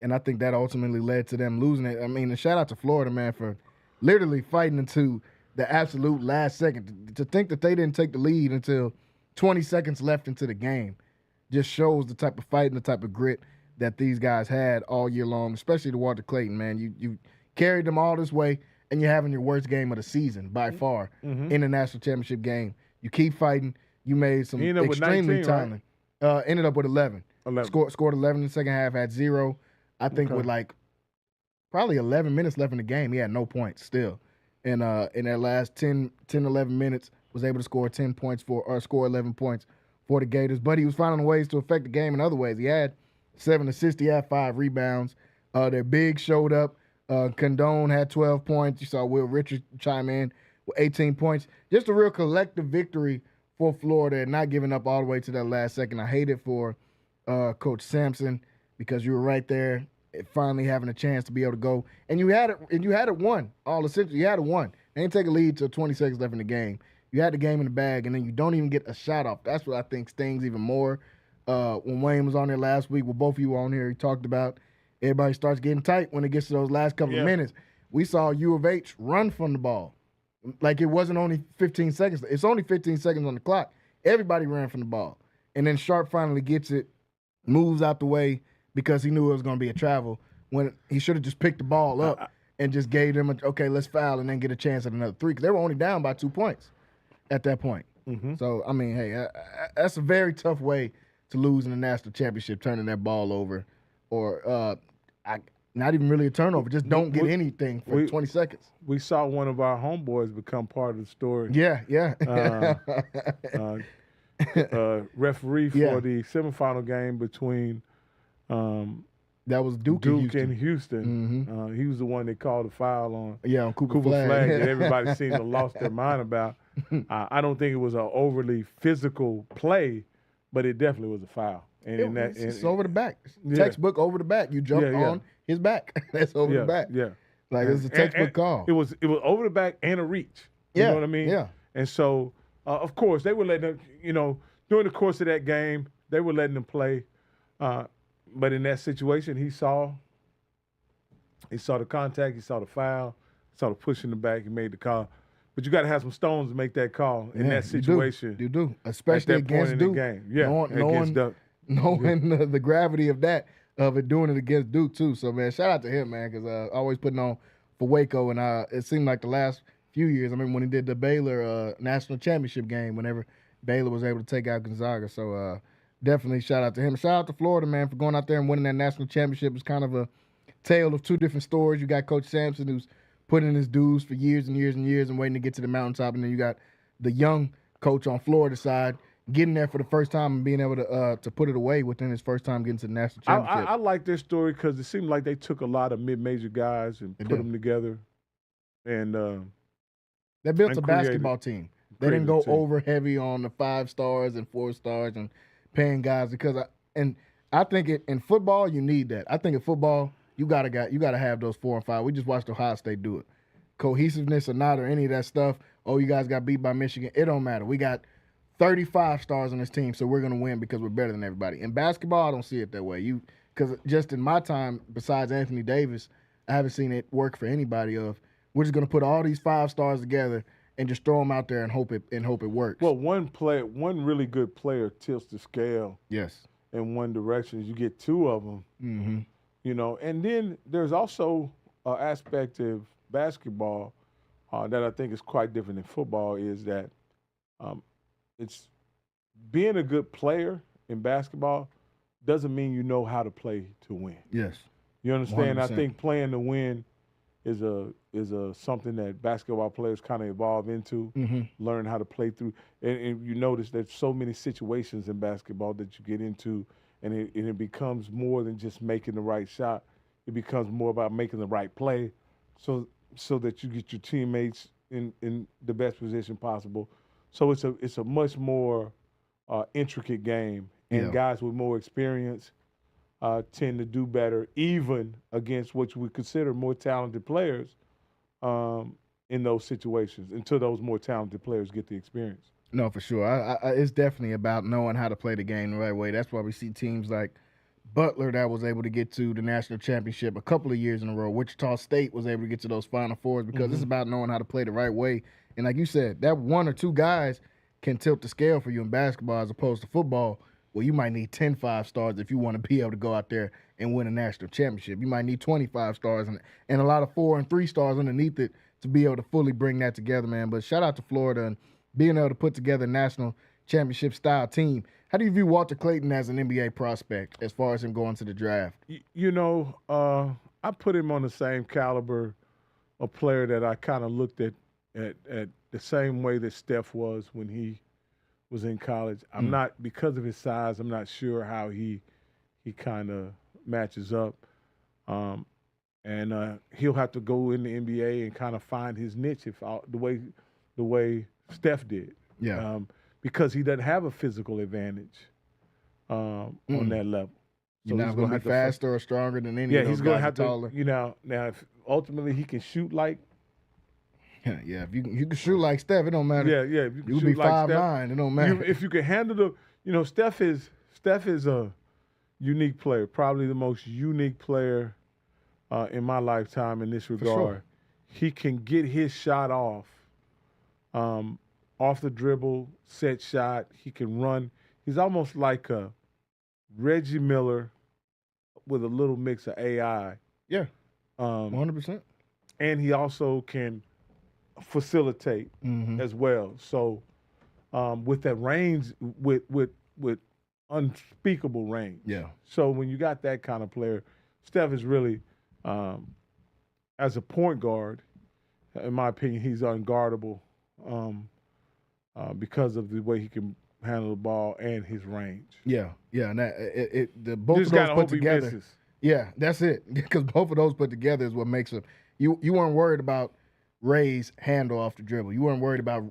And I think that ultimately led to them losing it. I mean, and shout out to Florida, man, for literally fighting into the absolute last second. To think that they didn't take the lead until 20 seconds left into the game just shows the type of fight and the type of grit that these guys had all year long, especially to Walter Clayton, man. You carried them all this way, and you're having your worst game of the season by far in the national championship game. You keep fighting. You made some extremely timely. Right? Ended up with 11. Scored 11 in the second half, had 0. I think with like probably 11 minutes left in the game, he had no points still. And in that last 10, 11 minutes, was able to score 10 points score 11 points for the Gators. But he was finding ways to affect the game in other ways. He had 7 assists, he had 5 rebounds. Their big showed up. Condone had 12 points. You saw Will Richards chime in with 18 points. Just a real collective victory for Florida and not giving up all the way to that last second. I hate it for Coach Sampson because you were right there, finally having a chance to be able to go. And you had it won. All essentially, you had it won. They didn't take a lead till 20 seconds left in the game. You had the game in the bag, and then you don't even get a shot off. That's what I think stings even more. When Wayne was on there last week, with both of you were on here, he talked about everybody starts getting tight when it gets to those last couple of minutes. We saw U of H run from the ball. Like it wasn't only 15 seconds. It's only 15 seconds on the clock. Everybody ran from the ball. And then Sharp finally gets it, moves out the way because he knew it was going to be a travel when he should have just picked the ball up and just gave them, okay, let's foul and then get a chance at another 3 because they were only down by 2 points at that point. So, I mean, hey, that's a very tough way to lose in the national championship, turning that ball over or not even really a turnover. Just don't get anything for 20 seconds. We saw one of our homeboys become part of the story. Yeah. Referee for the semifinal game between that was Duke and Houston. He was the one that called the foul on on Cooper Flag that everybody seemed to have lost their mind about. I don't think it was an overly physical play, but it definitely was a foul. And it's over the back. Textbook over the back. You jump on his back. That's over the back. Yeah. Like it's a textbook call. It was over the back and a reach. You know what I mean? Yeah. And so, of course, they were letting them, during the course of that game, they were letting them play. But in that situation, he saw the contact, he saw the foul, he saw the push in the back, he made the call. But you got to have some stones to make that call in that situation. You do. Especially at that against point Duke. in the game. Yeah, against Duke. Knowing the gravity of it doing it against Duke too. So man, shout out to him, man, because always putting on for Waco, and it seemed like the last few years. I mean, when he did the Baylor national championship game, whenever Baylor was able to take out Gonzaga. So definitely shout out to him. Shout out to Florida, man, for going out there and winning that national championship. It's kind of a tale of 2 different stories. You got Coach Sampson, who's put in his dues for years and years and years and waiting to get to the mountaintop, and then you got the young coach on Florida side getting there for the first time and being able to put it away within his first time getting to the national championship. I like this story because it seemed like they took a lot of mid-major guys and put them together. And they built a basketball team. They didn't go over heavy on the 5 stars and 4 stars and paying guys because I think in football you need that. I think in football you gotta have those 4 and 5. We just watched Ohio State do it. Cohesiveness or not or any of that stuff. Oh, you guys got beat by Michigan. It don't matter. We got 35 stars on this team, so we're going to win because we're better than everybody. In basketball, I don't see it that way. Because just in my time, besides Anthony Davis, I haven't seen it work for anybody we're just going to put all these 5 stars together and just throw them out there and hope it works. Well, one really good player tilts the scale. Yes. In one direction. You get 2 of them. And then there's also an aspect of basketball that I think is quite different than football is that it's being a good player in basketball doesn't mean you know how to play to win. Yes. You understand? 100%. I think playing to win is a something that basketball players kind of evolve into, learn how to play through. And you notice there's so many situations in basketball that you get into, and it becomes more than just making the right shot. It becomes more about making the right play so that you get your teammates in the best position possible. So it's a much more intricate game, and guys with more experience tend to do better, even against what we consider more talented players in those situations, until those more talented players get the experience. No, for sure. It's definitely about knowing how to play the game the right way. That's why we see teams like Butler that was able to get to the national championship a couple of years in a row. Wichita State was able to get to those Final Fours because it's about knowing how to play the right way And like you said, that one or two guys can tilt the scale for you in basketball as opposed to football, where you might need 10 5-stars if you want to be able to go out there and win a national championship. You might need 25 stars and a lot of 4 and 3 stars underneath it to be able to fully bring that together, man. But shout out to Florida and being able to put together a national championship style team. How do you view Walter Clayton as an NBA prospect as far as him going to the draft? I put him on the same caliber of player that I kind of looked at the same way that Steph was when he was in college. I'm not, because of his size, I'm not sure how he kind of matches up. And he'll have to go in the NBA and kind of find his niche the way Steph did. Yeah. Because he doesn't have a physical advantage on that level. You're not going to be faster or stronger than any of those he's going to guys have taller. to, now if ultimately he can shoot like. Yeah, if you can shoot like Steph, it don't matter. Yeah, if you can You shoot be like 5'9", it don't matter. If you can handle Steph is a unique player, probably the most unique player in my lifetime in this regard. Sure. He can get his shot off the dribble, set shot. He can run. He's almost like a Reggie Miller with a little mix of AI. Yeah, 100%. And he also can facilitate as well. So with that range, with unspeakable range. Yeah. So when you got that kind of player, Steph is really, as a point guard, in my opinion, he's unguardable because of the way he can handle the ball and his range. Yeah, and both Just of those gotta put hope he together. misses. Yeah, that's it. Because both of those put together is what makes it. You weren't worried about Ray's handle off the dribble. You weren't worried about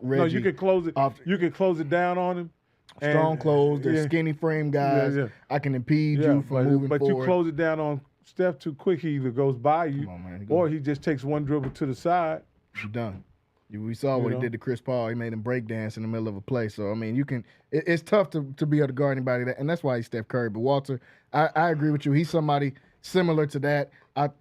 Reggie. No, you could close it. You could close it down on him. Strong close. They're skinny frame guys. Yeah. I can impede you from moving but forward. you close it down on Steph too quick, he either goes by you, or he just takes one dribble to the side. You're done. We saw what he did to Chris Paul. He made him break dance in the middle of a play. So, I mean, you can. It's tough to be able to guard anybody, and that's why he's Steph Curry. But Walter, I agree with you. He's somebody similar to that,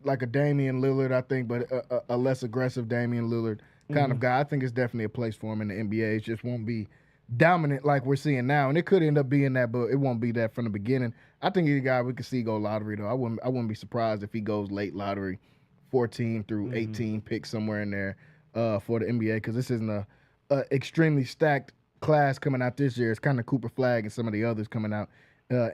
like a Damian Lillard, I think, but a less aggressive Damian Lillard kind of guy. I think it's definitely a place for him in the NBA. It just won't be dominant like we're seeing now, and it could end up being that, but it won't be that from the beginning. I think he's a guy we could see go lottery though. I wouldn't be surprised if he goes late lottery, 14 through 18 pick somewhere in there for the NBA, because this isn't a extremely stacked class coming out this year. It's kind of Cooper Flagg and some of the others coming out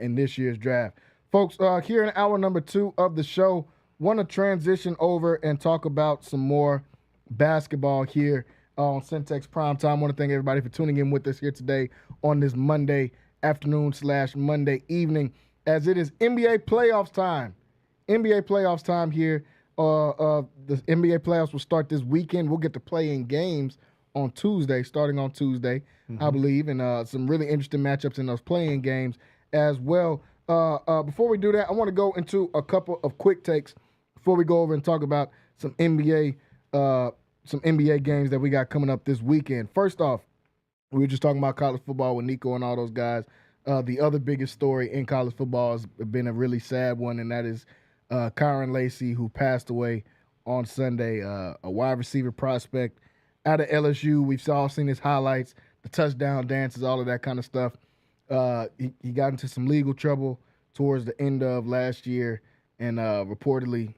in this year's draft. Folks, here in hour number 2 of the show, want to transition over and talk about some more basketball here on Centex Primetime. I want to thank everybody for tuning in with us here today on this Monday afternoon / Monday evening, as it is NBA playoffs time. NBA playoffs time here. The NBA playoffs will start this weekend. We'll get to play in games on Tuesday, starting on Tuesday, I believe, and some really interesting matchups in those play-in games as well. Before we do that, I want to go into a couple of quick takes before we go over and talk about some NBA games that we got coming up this weekend. First off, we were just talking about college football with Nico and all those guys. The other biggest story in college football has been a really sad one, and that is Kyron Lacy, who passed away on Sunday, a wide receiver prospect out of LSU. We've all seen his highlights, the touchdown dances, all of that kind of stuff. He got into some legal trouble towards the end of last year, and reportedly,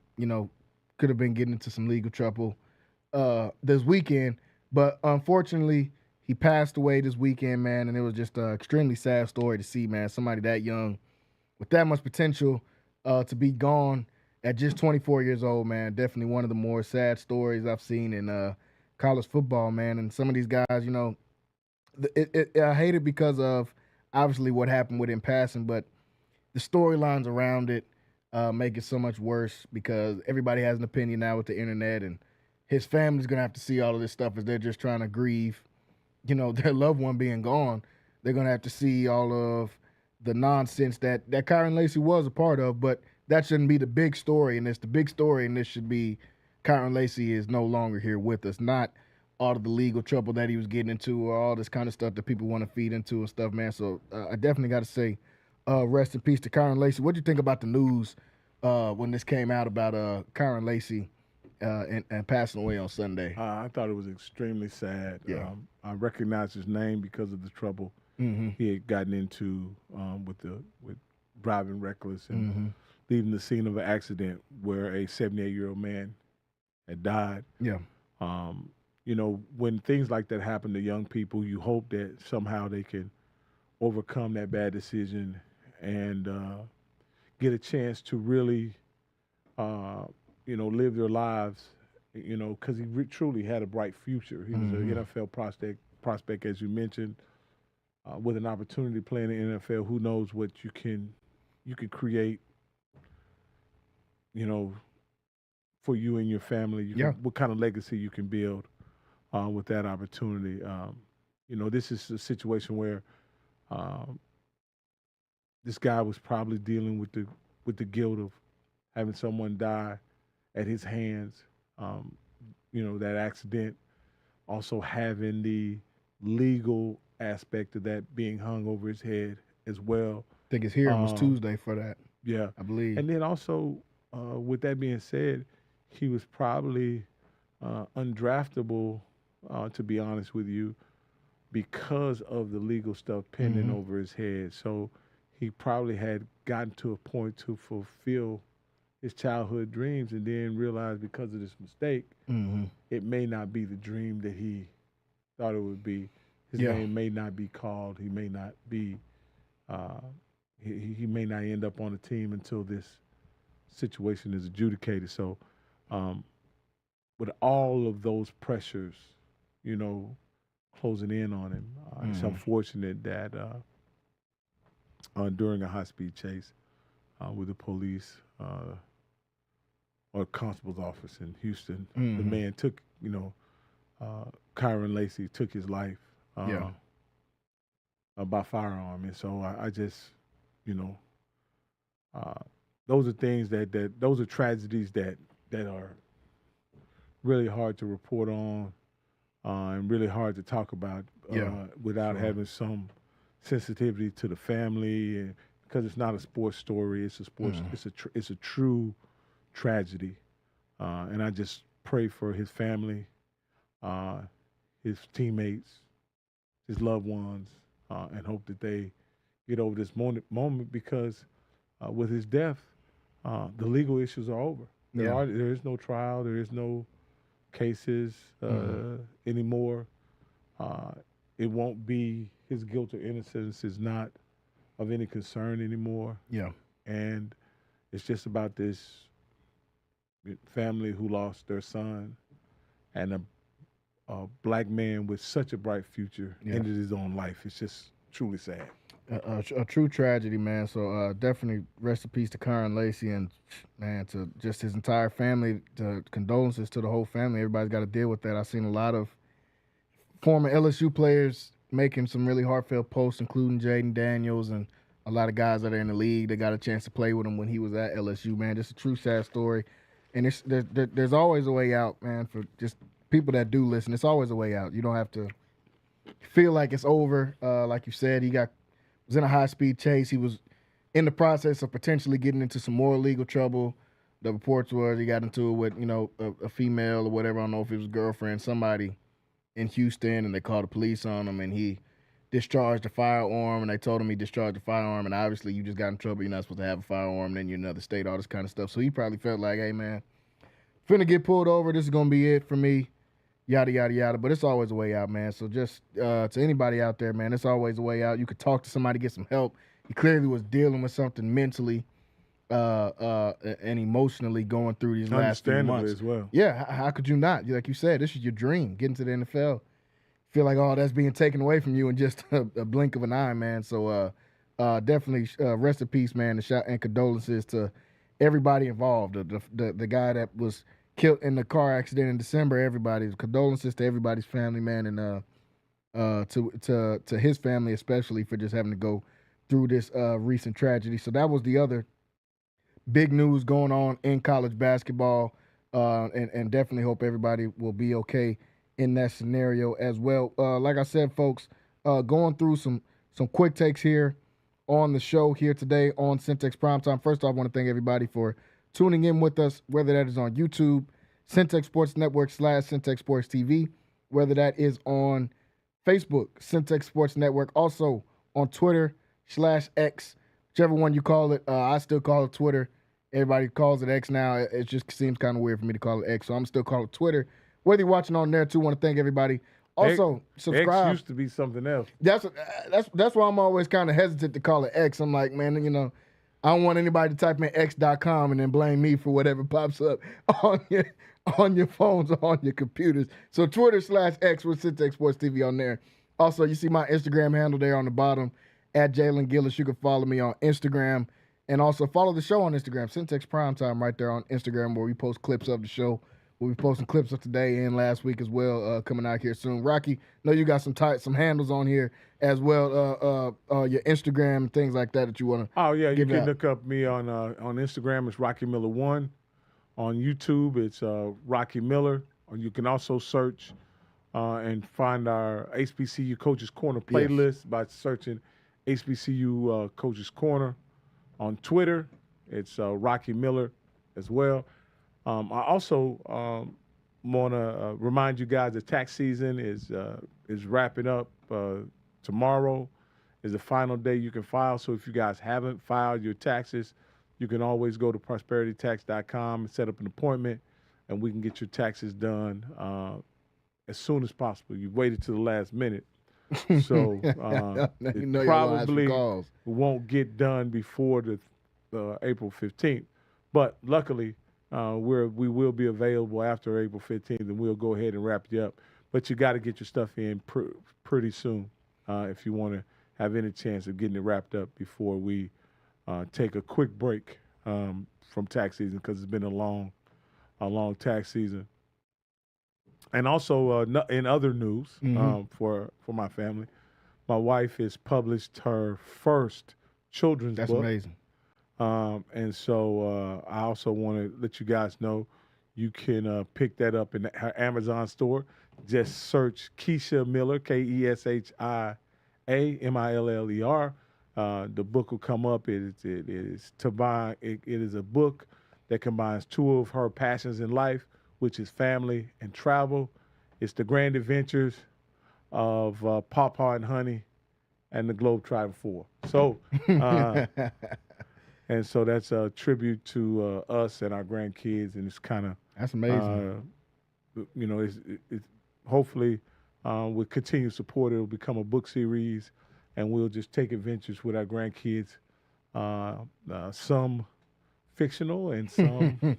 could have been getting into some legal trouble this weekend. But unfortunately, he passed away this weekend, man, and it was just an extremely sad story to see, man. Somebody that young with that much potential to be gone at just 24 years old, man. Definitely one of the more sad stories I've seen in college football, man. And some of these guys, I hate it because of obviously what happened with him passing, but the storylines around it make it so much worse because everybody has an opinion now with the internet, and his family's going to have to see all of this stuff as they're just trying to grieve, their loved one being gone. They're going to have to see all of the nonsense that Kyron Lacy was a part of, but that shouldn't be the big story in this. The big story in this should be Kyron Lacy is no longer here with us, not all of the legal trouble that he was getting into or all this kind of stuff that people want to feed into and stuff, man. So I definitely got to say rest in peace to Kyron Lacy. What do you think about the news when this came out about Kyron Lacy and passing away on Sunday. I thought it was extremely sad. Yeah. I recognized his name because of the trouble he had gotten into with driving reckless and leaving the scene of an accident where a 78-year-old man had died. Yeah. When things like that happen to young people, you hope that somehow they can overcome that bad decision and get a chance to really, live their lives, because he truly had a bright future. He was an NFL prospect, as you mentioned, with an opportunity to play in the NFL. Who knows what you could create, for you and your family. What kind of legacy you can build with that opportunity. This is a situation where this guy was probably dealing with the guilt of having someone die at his hands. That accident, also having the legal aspect of that being hung over his head as well. I think his hearing was Tuesday for that. Yeah, I believe. And then also, with that being said, he was probably undraftable, to be honest with you, because of the legal stuff pending over his head. So he probably had gotten to a point to fulfill his childhood dreams and then realized because of this mistake, it may not be the dream that he thought it would be. His name may not be called. He may not be, he may not end up on the team until this situation is adjudicated. So with all of those pressures, closing in on him, it's unfortunate that during a high-speed chase with the police or constable's office in Houston, the man took, Kyron Lacey took his life by firearm. And so I just, those are things those are tragedies that are really hard to report on and really hard to talk about without having some sensitivity to the family, and because it's not a sports story, it's a sports, it's a true tragedy, and I just pray for his family, his teammates, his loved ones, and hope that they get over this moment because with his death, the legal issues are over. There is no trial, there is no cases anymore. It won't be, his guilt or innocence is not of any concern anymore. Yeah. And it's just about this family who lost their son, and a black man with such a bright future ended his own life. It's just truly sad. A true tragedy, man. So definitely rest in peace to Kyron Lacey, and man, to just his entire family. Condolences to the whole family. Everybody's got to deal with that. I've seen a lot of former LSU players making some really heartfelt posts, including Jaden Daniels and a lot of guys that are in the league that got a chance to play with him when he was at LSU. Man, just a true sad story. And there's always a way out, man, for just people that do listen. It's always a way out. You don't have to feel like it's over. Like you said, he was in a high-speed chase. He was in the process of potentially getting into some more legal trouble. The reports were he got into it with, a female or whatever. I don't know if it was a girlfriend, somebody in Houston, and they called the police on him, and he discharged a firearm, and they told him he discharged a firearm, and obviously you just got in trouble. You're not supposed to have a firearm, then you're in another state, all this kind of stuff. So he probably felt like, hey, man, finna get pulled over. This is going to be it for me, yada, yada, yada. But it's always a way out, man. So just to anybody out there, man, it's always a way out. You could talk to somebody, get some help. He clearly was dealing with something mentally and emotionally going through these last few months. As well. Yeah, how could you not? Like you said, this is your dream, getting to the NFL. Feel like all that's being taken away from you in just a blink of an eye, man. So definitely rest in peace, man, and condolences to everybody involved. The guy that was killed in the car accident in December, everybody's condolences to everybody's family, man, and to his family especially for just having to go through this recent tragedy. So that was the other big news going on in college basketball, and definitely hope everybody will be okay in that scenario as well. Like I said, folks, going through some quick takes here on the show here today on Centex Primetime. First off, I want to thank everybody for tuning in with us, whether that is on YouTube, Centex Sports Network / Centex Sports TV, whether that is on Facebook, Centex Sports Network, also on Twitter /X, whichever one you call it. I still call it Twitter. Everybody calls it X now. It just seems kind of weird for me to call it X, so I'm still calling it Twitter. Whether you're watching on there, too, want to thank everybody. Also, subscribe. X used to be something else. That's why I'm always kind of hesitant to call it X. I'm like, man, I don't want anybody to type in x.com and then blame me for whatever pops up on your phones or on your computers. So Twitter /X with Centex Sports TV on there. Also, you see my Instagram handle there on the bottom, at Jalen Gillis. You can follow me on Instagram. And also follow the show on Instagram, Centex Primetime right there on Instagram, where we post clips of the show. We'll be posting clips of today and last week as well, coming out here soon. Rocky, know you got some handles on here as well, your Instagram and things like that you want to. Oh yeah, you can look up me on Instagram. It's Rocky Miller 1. On YouTube, it's Rocky Miller. Or you can also search and find our HBCU Coaches Corner playlist by searching HBCU Coaches Corner. On Twitter, it's Rocky Miller as well. I also want to remind you guys that tax season is wrapping up. Tomorrow is the final day you can file. So if you guys haven't filed your taxes, you can always go to prosperitytax.com and set up an appointment, and we can get your taxes done as soon as possible. You waited to the last minute. So it probably won't get done before the April 15th. But luckily, we will be available after April 15th, and we'll go ahead and wrap you up. But you got to get your stuff in pretty soon if you want to have any chance of getting it wrapped up before we take a quick break from tax season, because it's been a long tax season. And also, in other news, for my family, my wife has published her first children's book. That's amazing. And so I also want to let you guys know you can pick that up in her Amazon store. Just search Keisha Miller, KESHIA MILLER. The book will come up. It is a book that combines two of her passions in life, which is family and travel. It's the grand adventures of Pawpaw and Honey and the Globetrotting 4. So, and so that's a tribute to us and our grandkids, and it's kind of that's amazing. It's hopefully with continued support, it'll become a book series, and we'll just take adventures with our grandkids. Some fictional and some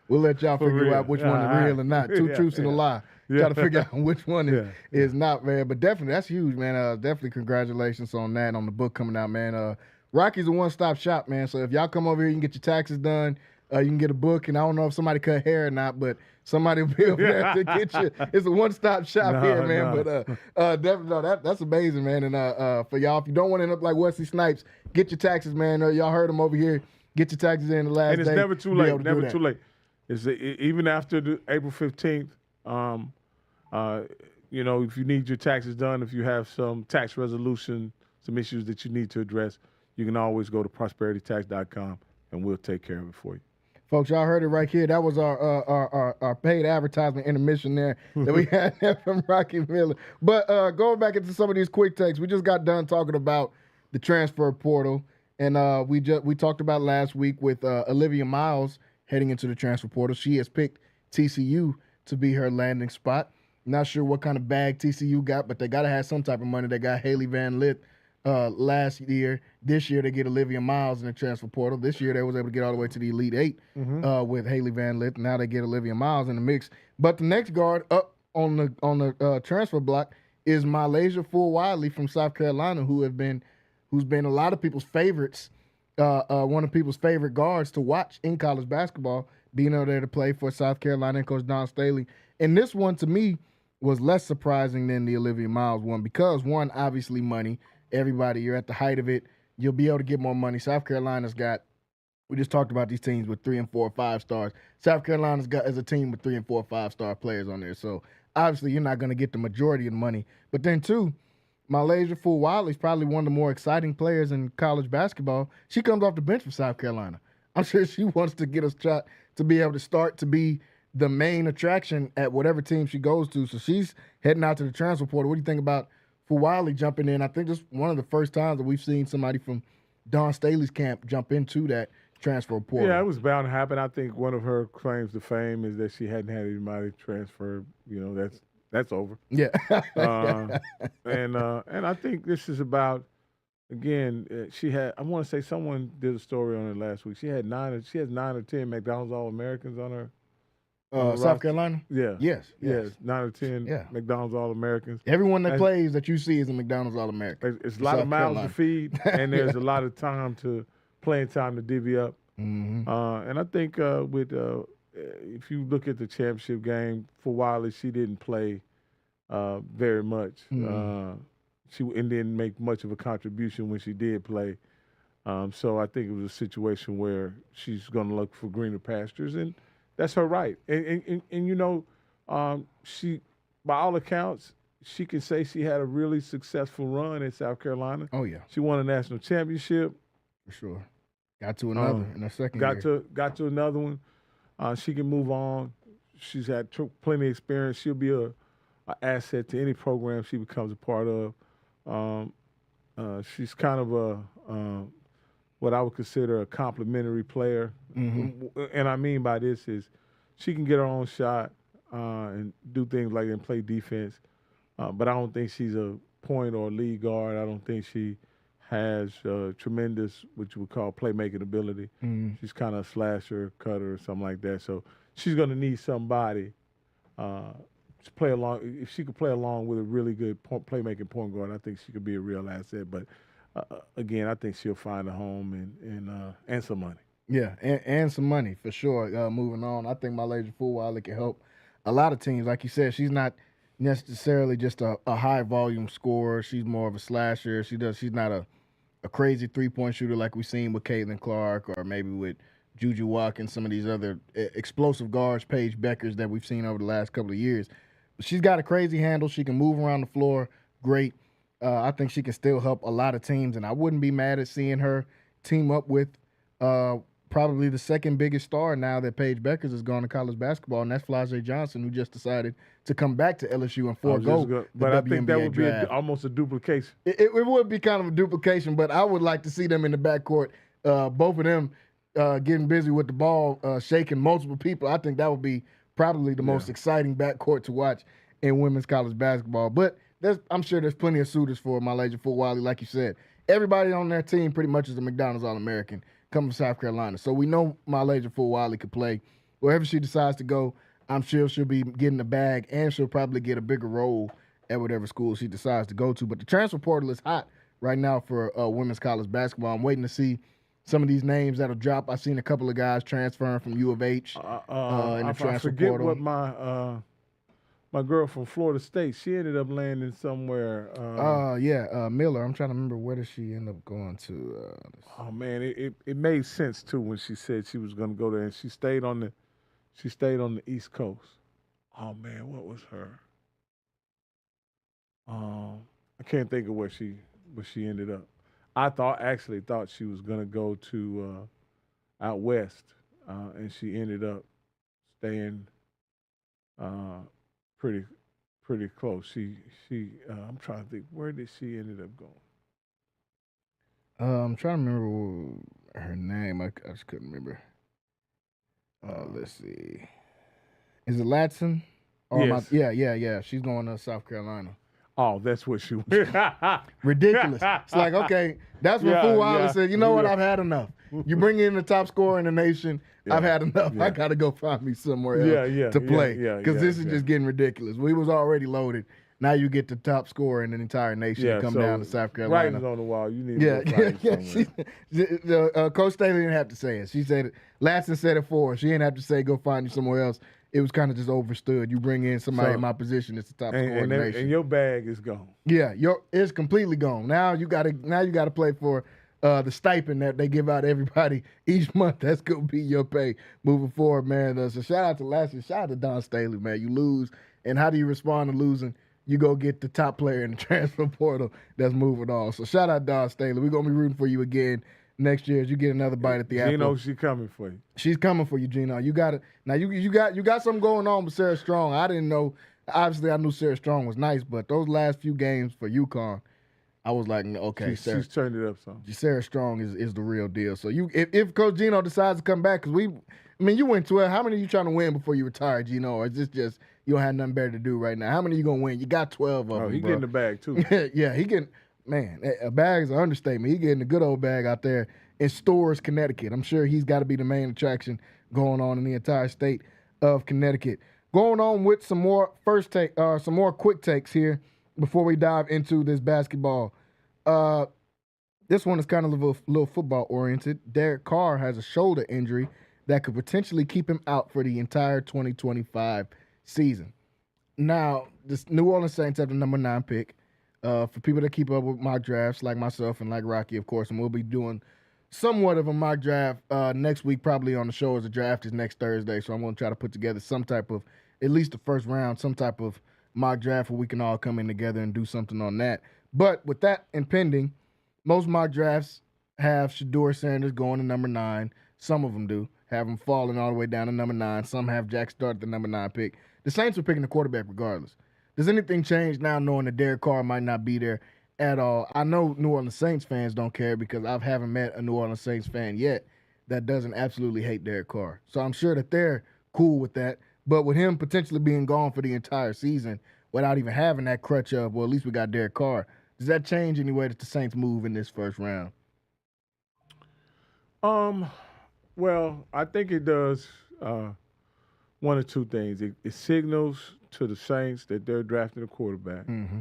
we'll let y'all figure out which one is real or not. Two truths and a lie. Try to figure out which one is not, man. But definitely, that's huge, man. Definitely congratulations on that, on the book coming out, man. Rocky's a one-stop shop, man. So if y'all come over here, you can get your taxes done. You can get a book, and I don't know if somebody cut hair or not, but somebody will be over there to get you. It's a one-stop shop here, man. No. But definitely, that's amazing, man. And for y'all, if you don't want to end up like Wesley Snipes, get your taxes, man. Y'all heard him over here. Get your taxes in the last day. And it's never too late. Never too late. It's even after the April 15th. If you need your taxes done, if you have some tax resolution, some issues that you need to address, you can always go to prosperitytax.com, and we'll take care of it for you. Folks, y'all heard it right here. That was our paid advertisement intermission there that we had there from Rocky Miller. But going back into some of these quick takes, we just got done talking about the transfer portal. And we talked about last week with Olivia Miles heading into the transfer portal. She has picked TCU to be her landing spot. Not sure what kind of bag TCU got, but they got to have some type of money. They got Haley Van Lith last year. This year they get Olivia Miles in the transfer portal. This year they was able to get all the way to the Elite Eight with Haley Van Lith. Now they get Olivia Miles in the mix. But the next guard up on the transfer block is Malaysia Full-Wiley from South Carolina, who's been a lot of people's favorites, one of people's favorite guards to watch in college basketball, being out there to play for South Carolina and Coach Don Staley. And this one, to me, was less surprising than the Olivia Miles one because, one, obviously money. Everybody, you're at the height of it. You'll be able to get more money. South Carolina's got – we just talked about these teams with 3 and 4 or 5 stars. South Carolina's got as a team with 3 and 4 or 5-star players on there. So, obviously, you're not going to get the majority of the money. But then, two, Malaysia Full-Wiley is probably one of the more exciting players in college basketball. She comes off the bench for South Carolina. I'm sure she wants to get a shot to be able to start to be the main attraction at whatever team she goes to. So she's heading out to the transfer portal. What do you think about Fuwali jumping in? I think this is one of the first times that we've seen somebody from Don Staley's camp jump into that transfer portal. Yeah, it was bound to happen. I think one of her claims to fame is that she hadn't had anybody transfer. That's over. Yeah. And I think this is about, again, she had, I want to say someone did a story on it last week. She has 9 or 10 McDonald's All-Americans on her. South Carolina? Yeah. Yes. 9 or 10 McDonald's All-Americans. Everyone that plays that you see is a McDonald's All-American. It's a lot of mouths to feed, and there's a lot of playing time to divvy up. Mm-hmm. And I think if you look at the championship game, for Wiley, she didn't play very much. Mm-hmm. She didn't make much of a contribution when she did play. So I think it was a situation where she's going to look for greener pastures, and that's her right. And she, by all accounts, she can say she had a really successful run at South Carolina. Oh, yeah. She won a national championship. For sure. Got to another in her second year. Got to another one. She can move on. She's had plenty of experience. She'll be an asset to any program she becomes a part of. She's kind of what I would consider a complimentary player. Mm-hmm. And I mean by this is she can get her own shot and do things like and play defense. But I don't think she's a point or lead guard. I don't think she has tremendous, what you would call playmaking ability. Mm-hmm. She's kind of a slasher, cutter, or something like that. So she's going to need somebody to play along. If she could play along with a really good playmaking point guard, I think she could be a real asset. But again, I think she'll find a home and some money. Yeah, and some money for sure. Moving on, I think Malaysia Fuwali can help a lot of teams. Like you said, she's not necessarily just a high volume scorer. She's more of a slasher. She's not a crazy 3-point shooter like we've seen with Caitlin Clark or maybe with Juju Watkins, some of these other explosive guards, Paige Beckers that we've seen over the last couple of years. But she's got a crazy handle. She can move around the floor great. I think she can still help a lot of teams, and I wouldn't be mad at seeing her team up with probably the second biggest star now that Paige Beckers has gone to college basketball, and that's Flau'jae Johnson, who just decided to come back to LSU and forego But I think that would draft. be almost a duplication. It would be kind of a duplication, but I would like to see them in the backcourt, both of them getting busy with the ball, shaking multiple people. I think that would be probably the most exciting backcourt to watch in women's college basketball. But I'm sure there's plenty of suitors for Malaysia Fuwali. Like you said, everybody on their team pretty much is a McDonald's All-American coming to South Carolina. So we know Malaysia Fuwali could play wherever she decides to go. I'm sure she'll be getting the bag, and she'll probably get a bigger role at whatever school she decides to go to. But the transfer portal is hot right now for women's college basketball. I'm waiting to see some of these names that'll drop. I've seen a couple of guys transferring from U of H in the transfer portal. What my girl from Florida State, she ended up landing somewhere. Miller. I'm trying to remember where did she end up going to. Oh man, it made sense too when she said she was going to go there, and she stayed on the East Coast. Oh man, what was her? I can't think of where she ended up. I actually thought she was going to go to out west, and she ended up staying pretty close. She I'm trying to think, where did she ended up going? I'm trying to remember her name. I just couldn't remember. Let's see. Is it Latson? Yes. Yeah. She's going to South Carolina. Oh, that's what she went. Ridiculous. It's like, okay, that's what Fuwali said. You know what? I've had enough. You bring in the top scorer in the nation. I've had enough. I got to go find me somewhere else to play because this is just getting ridiculous. We was already loaded. Now you get the top scorer in the entire nation to come down to South Carolina. Writing's on the wall. You need to go find somewhere. Coach Staley didn't have to say it. She said it. Latson said it for her. She didn't have to say go find you somewhere else. It was kind of just overstood. You bring in somebody in my position that's the top scorer in the nation. And your bag is gone. Yeah, it's completely gone. Now you gotta play for the stipend that they give out everybody each month. That's gonna be your pay moving forward, man. So shout out to Latson. Shout out to Don Staley, man. You lose, and how do you respond to losing? You go get the top player in the transfer portal that's moving on. So shout out Don Staley. We're gonna be rooting for you again next year as you get another bite at the apple. Gino, she coming for you. She's coming for you, Gino. You got it. Now you got something going on with Sarah Strong. I didn't know. Obviously, I knew Sarah Strong was nice, but those last few games for UConn, I was like, okay, she's turned it up some. Sarah Strong is the real deal. So if Coach Gino decides to come back, because you went 12. How many are you trying to win before you retire, Gino? Or is this just you don't have nothing better to do right now? How many are you gonna win? You got 12 of them. He getting the bag too. Yeah, he getting. Man, a bag is an understatement. He getting a good old bag out there in Storrs, Connecticut. I'm sure he's got to be the main attraction going on in the entire state of Connecticut. Going on with some more some more quick takes here before we dive into this basketball. This one is kind of a little football oriented. Derek Carr has a shoulder injury that could potentially keep him out for the entire 2025 season. Now, the New Orleans Saints have the number 9 pick. For people that keep up with mock drafts like myself and like Rocky, of course, and we'll be doing somewhat of a mock draft next week, probably on the show as the draft is next Thursday. So I'm going to try to put together some type of, at least the first round, some type of mock draft where we can all come in together and do something on that. But with that impending, most mock drafts have Shedeur Sanders going to number 9. Some of them do. Have him falling all the way down to number 9. Some have Jack Start at the number 9 pick. The Saints are picking the quarterback regardless. Does anything change now knowing that Derek Carr might not be there at all? I know New Orleans Saints fans don't care because I haven't met a New Orleans Saints fan yet that doesn't absolutely hate Derek Carr. So I'm sure that they're cool with that. But with him potentially being gone for the entire season without even having that crutch of, well, at least we got Derek Carr, does that change any way that the Saints move in this first round? Well, I think it does one or two things. It signals to the Saints that they're drafting a quarterback. Mm-hmm.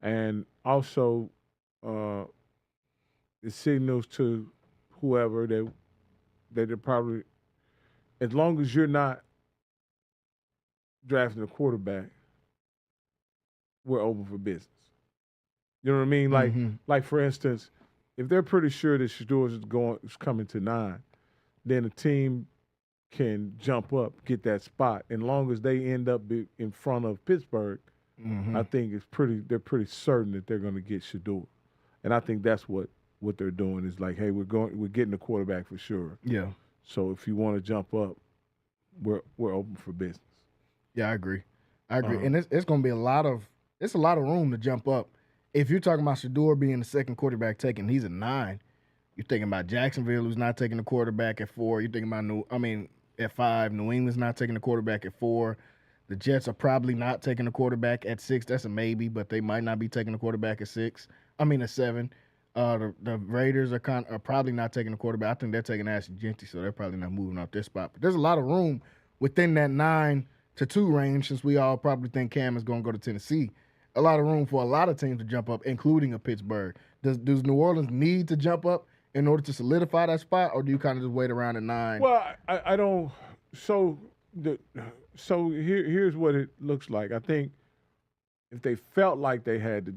And also it signals to whoever that they're probably, as long as you're not drafting a quarterback, we're open for business. You know what I mean? Like for instance, if they're pretty sure that Shedeur is coming to 9, then the team can jump up, get that spot. And long as they end up in front of Pittsburgh, I think they're pretty certain that they're going to get Shedeur. And I think that's what they're doing is like, hey, we're getting a quarterback for sure. Yeah. So if you want to jump up, we're open for business. Yeah, I agree. And it's going to be a lot of room to jump up. If you're talking about Shedeur being the second quarterback taken, he's a 9. You're thinking about Jacksonville, who's not taking the quarterback at 4. You're thinking about at 5. New England's not taking the quarterback at 4. The Jets are probably not taking the quarterback at 6. That's a maybe, but they might not be taking the quarterback at 6. At 7. The Raiders are probably not taking the quarterback. I think they're taking Ashley Genty, so they're probably not moving off their spot. But there's a lot of room within that 9 to 2 range, since we all probably think Cam is going to go to Tennessee. A lot of room for a lot of teams to jump up, including a Pittsburgh. Does New Orleans need to jump up in order to solidify that spot, or do you kind of just wait around at 9? Well, I don't. So here's what it looks like. I think if they felt like they had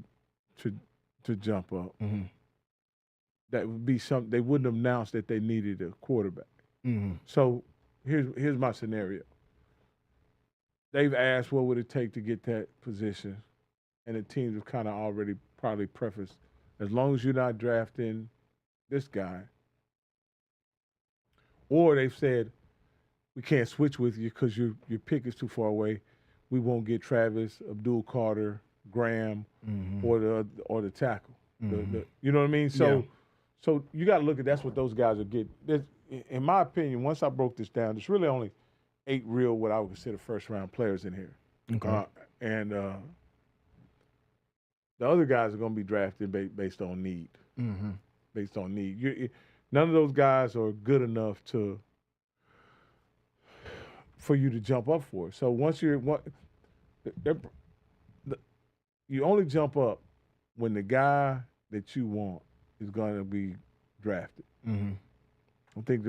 to jump up, that would be something. They wouldn't have announced that they needed a quarterback. So here's my scenario. They've asked what would it take to get that position, and the teams have kind of already probably prefaced, as long as you're not drafting this guy, or they've said, we can't switch with you because your pick is too far away. We won't get Travis, Abdul Carter, Graham, or the tackle. You know what I mean? So you got to look at that's what those guys are getting. In my opinion, once I broke this down, there's really only 8 real what I would consider first round players in here. Okay. And the other guys are going to be drafted based on need. Based on need. None of those guys are good enough for you to jump up for. So once you only jump up when the guy that you want is going to be drafted. I think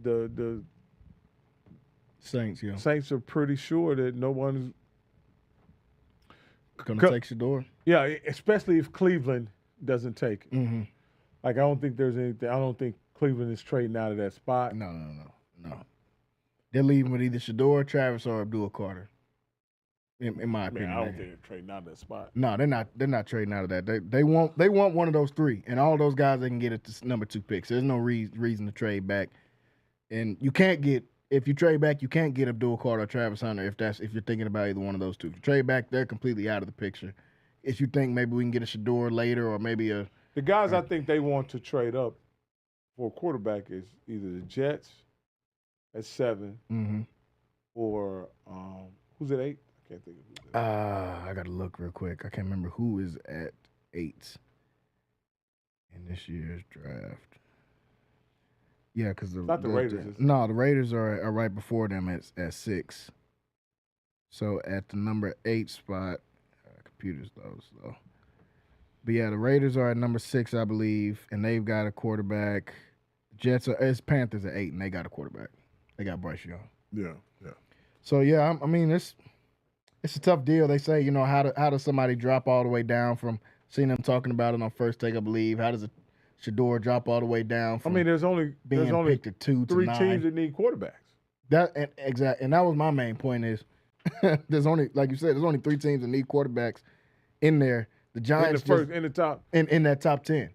the Saints, yeah. Saints are pretty sure that no one's going to take Shedeur. Yeah, especially if Cleveland doesn't take it. Like I don't think there's anything. I don't think Cleveland is trading out of that spot. No. They're leaving with either Shedeur, Travis, or Abdul Carter. in my Man, opinion. I don't think they're trading out of that spot. No, they're not. They're not trading out of that. They want one of those three, and all those guys they can get at the number 2 picks. There's no reason to trade back, and you can't get if you trade back, you can't get Abdul Carter or Travis Hunter if you're thinking about either one of those two. If you trade back, they're completely out of the picture. If you think maybe we can get a Shador later or maybe the guys I think they want to trade up for a quarterback is either the Jets at 7 or who's at 8? I can't think of who's at 8. I gotta look real quick. I can't remember who is at 8 in this year's draft. Yeah, because the Raiders. The Raiders are right before them at 6. So at the number 8 spot, computer's slow. But yeah, the Raiders are at number 6, I believe, and they've got a quarterback. It's Panthers at 8, and they got a quarterback. They got Bryce Young. Yeah. So yeah, I mean it's a tough deal. They say how does somebody drop all the way down from seeing them talking about it on First Take, I believe. How does a Shador drop all the way down? From there's only picked at 2 to 3 9. teams that need quarterbacks. And that was my main point is there's only, like you said, there's only 3 teams that need quarterbacks in there. The Giants in the top in that top 10.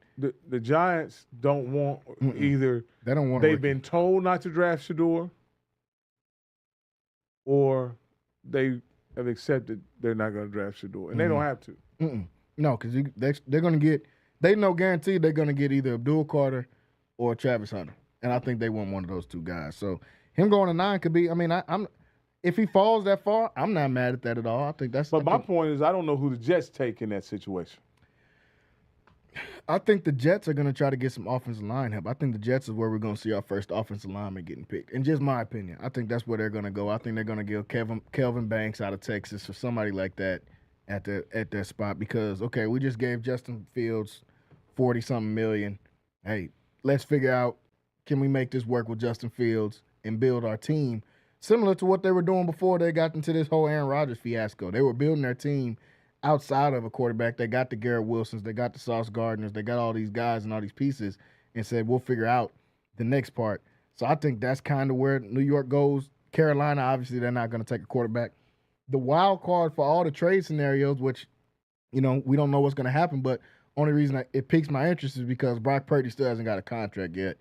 The Giants don't want either. They don't want. They've been told not to draft Shador, or they have accepted they're not going to draft Shador, and they don't have to. No, because they're going to get. They know guaranteed they're going to get either Abdul Carter or Travis Hunter, and I think they want one of those 2 guys. So him going to 9 could be. I mean, I'm if he falls that far, I'm not mad at that at all. I think that's. But my point is, I don't know who the Jets take in that situation. I think the Jets are going to try to get some offensive line help. I think the Jets is where we're going to see our first offensive lineman getting picked. And just my opinion, I think that's where they're going to go. I think they're going to give Kelvin Banks out of Texas or somebody like that at their spot because, okay, we just gave Justin Fields $40-something million. Hey, let's figure out, can we make this work with Justin Fields and build our team similar to what they were doing before they got into this whole Aaron Rodgers fiasco. They were building their team outside of a quarterback. They got the Garrett Wilsons, they got the Sauce Gardners, they got all these guys and all these pieces and said, we'll figure out the next part. So I think that's kind of where New York goes. Carolina, obviously, they're not going to take a quarterback. The wild card for all the trade scenarios, which, we don't know what's going to happen, but only reason it piques my interest is because Brock Purdy still hasn't got a contract yet,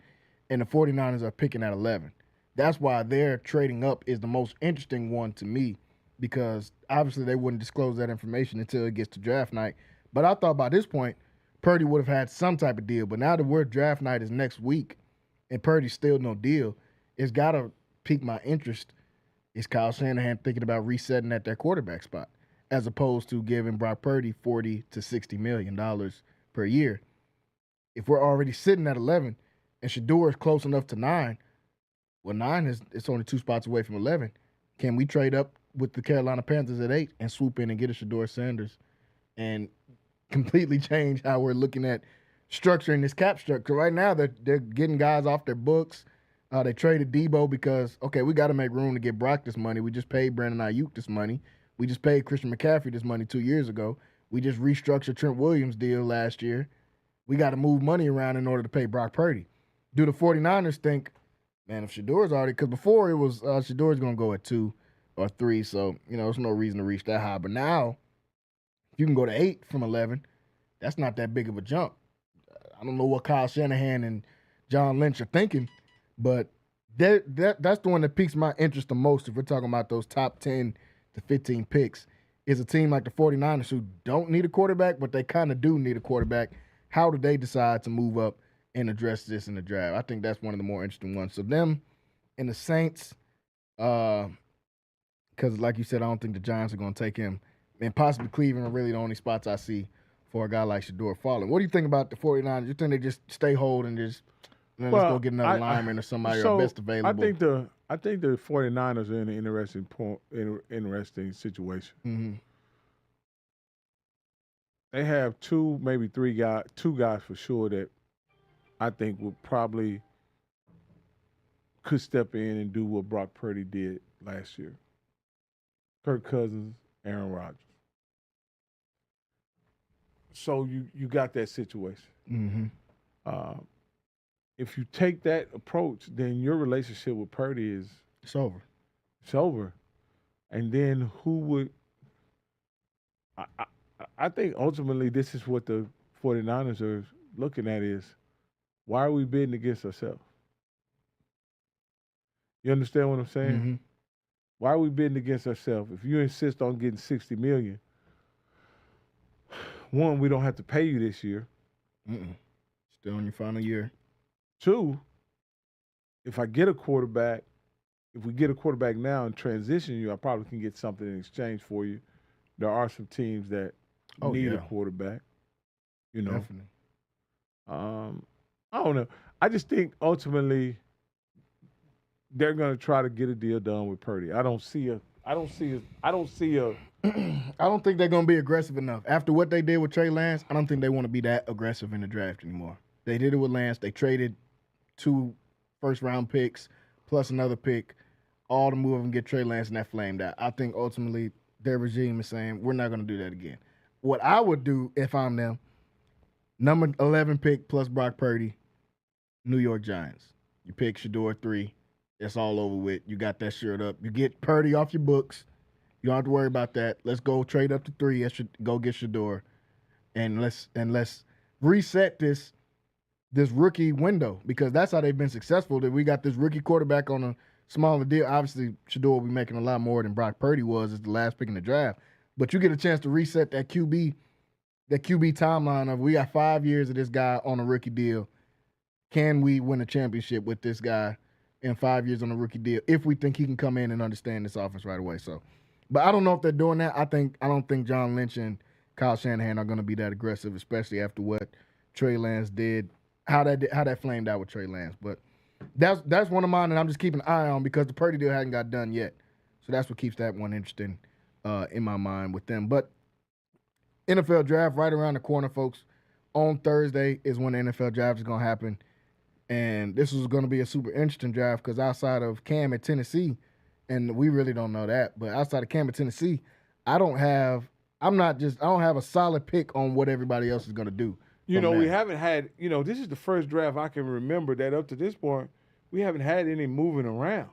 and the 49ers are picking at 11. That's why their trading up is the most interesting one to me because obviously they wouldn't disclose that information until it gets to draft night. But I thought by this point, Purdy would have had some type of deal. But now that we're draft night is next week and Purdy's still no deal, it's got to pique my interest. Is Kyle Shanahan thinking about resetting at their quarterback spot as opposed to giving Brock Purdy $40 to $60 million per year? If we're already sitting at 11 and Shador is close enough to 9, well, 9 it's only 2 spots away from 11. Can we trade up with the Carolina Panthers at 8 and swoop in and get a Shador Sanders and completely change how we're looking at structuring this cap structure? Right now, they're getting guys off their books. They traded Debo because, okay, we got to make room to get Brock this money. We just paid Brandon Ayuk this money. We just paid Christian McCaffrey this money 2 years ago. We just restructured Trent Williams' deal last year. We got to move money around in order to pay Brock Purdy. Do the 49ers think, man, if Shador's already – because before it was Shador's going to go at 2 or 3, so, there's no reason to reach that high. But now, if you can go to 8 from 11, that's not that big of a jump. I don't know what Kyle Shanahan and John Lynch are thinking, but that's the one that piques my interest the most if we're talking about those top 10 to 15 picks, is a team like the 49ers who don't need a quarterback, but they kind of do need a quarterback. How do they decide to move up and address this in the draft? I think that's one of the more interesting ones. So them and the Saints, because like you said, I don't think the Giants are going to take him. And possibly Cleveland are really the only spots I see for a guy like Shador falling. What do you think about the 49ers? You think they just stay hold and just let's go get another lineman or somebody or best available? I think the 49ers are in an interesting situation. Mm-hmm. They have 2 guys for sure that I think could step in and do what Brock Purdy did last year. Kirk Cousins, Aaron Rodgers. So you got that situation. Mm-hmm. If you take that approach, then your relationship with Purdy is it's over. It's over. And then who I think ultimately this is what the 49ers are looking at is why are we bidding against ourselves? You understand what I'm saying? Mm-hmm. Why are we bidding against ourselves? If you insist on getting $60 million, one, we don't have to pay you this year. Still in your final year. Two, if I get a quarterback, if we get a quarterback now and transition you, I probably can get something in exchange for you. There are some teams that need a quarterback. You know, Definitely. I don't know. I just think ultimately they're going to try to get a deal done with Purdy. I don't see a. I don't think they're going to be aggressive enough. After what they did with Trey Lance, I don't think they want to be that aggressive in the draft anymore. They did it with Lance. They traded 2 first-round picks plus another pick, all to move and get Trey Lance, and that flamed out. I think ultimately their regime is saying, we're not going to do that again. What I would do if I'm them, number 11 pick plus Brock Purdy, New York Giants. You pick Shador 3. It's all over with. You got that shirt up. You get Purdy off your books. You don't have to worry about that. Let's go trade up to 3. Go get Shador, and let's reset this rookie window, because that's how they've been successful. That we got this rookie quarterback on a smaller deal. Obviously, Shador will be making a lot more than Brock Purdy was as the last pick in the draft. But you get a chance to reset that QB timeline of, we got 5 years of this guy on a rookie deal. Can we win a championship with this guy in 5 years on a rookie deal if we think he can come in and understand this offense right away? So, but I don't know if they're doing that. I don't think John Lynch and Kyle Shanahan are going to be that aggressive, especially after what Trey Lance did, how that flamed out with Trey Lance. But that's one of mine, and I'm just keeping an eye on, because the Purdy deal hasn't got done yet. So that's what keeps that one interesting in my mind with them. But NFL draft right around the corner, folks. On Thursday is when the NFL draft is going to happen. And this is going to be a super interesting draft, because outside of Cam at Tennessee, and we really don't know that, but outside of Cam at Tennessee, I don't have a solid pick on what everybody else is going to do. We haven't had, this is the first draft I can remember that up to this point, we haven't had any moving around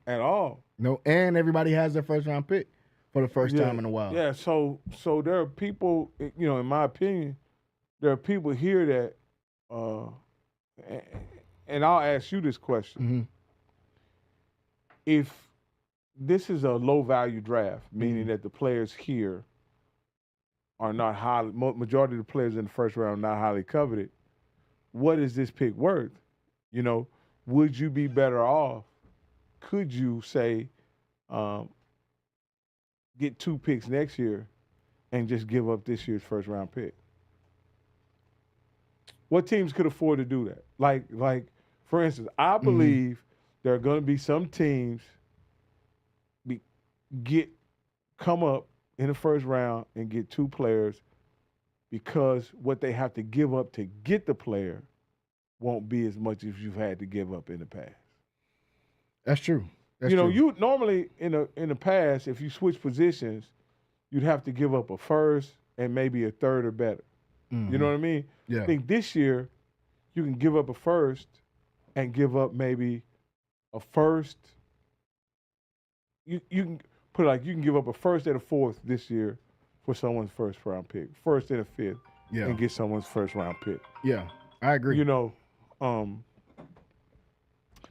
at all. No, and everybody has their first round pick for the first time in a while. Yeah, so there are people, in my opinion, there are people here that, and I'll ask you this question. Mm-hmm. If this is a low-value draft, meaning that the players here are not highly, majority of the players in the first round are not highly coveted, what is this pick worth? Would you be better off? Could you say, get 2 picks next year and just give up this year's first-round pick? What teams could afford to do that? Like for instance, I believe there are going to be some teams come up in the first round and get 2 players, because what they have to give up to get the player won't be as much as you've had to give up in the past. That's true. You normally in the past, if you switch positions, you'd have to give up a first and maybe a third or better. Mm-hmm. You know what I mean? Yeah. I think this year you can give up a first and give up maybe a first. You can put it like, you can give up a first and a fourth this year for someone's first round pick, first and a fifth, and get someone's first round pick. Yeah, I agree.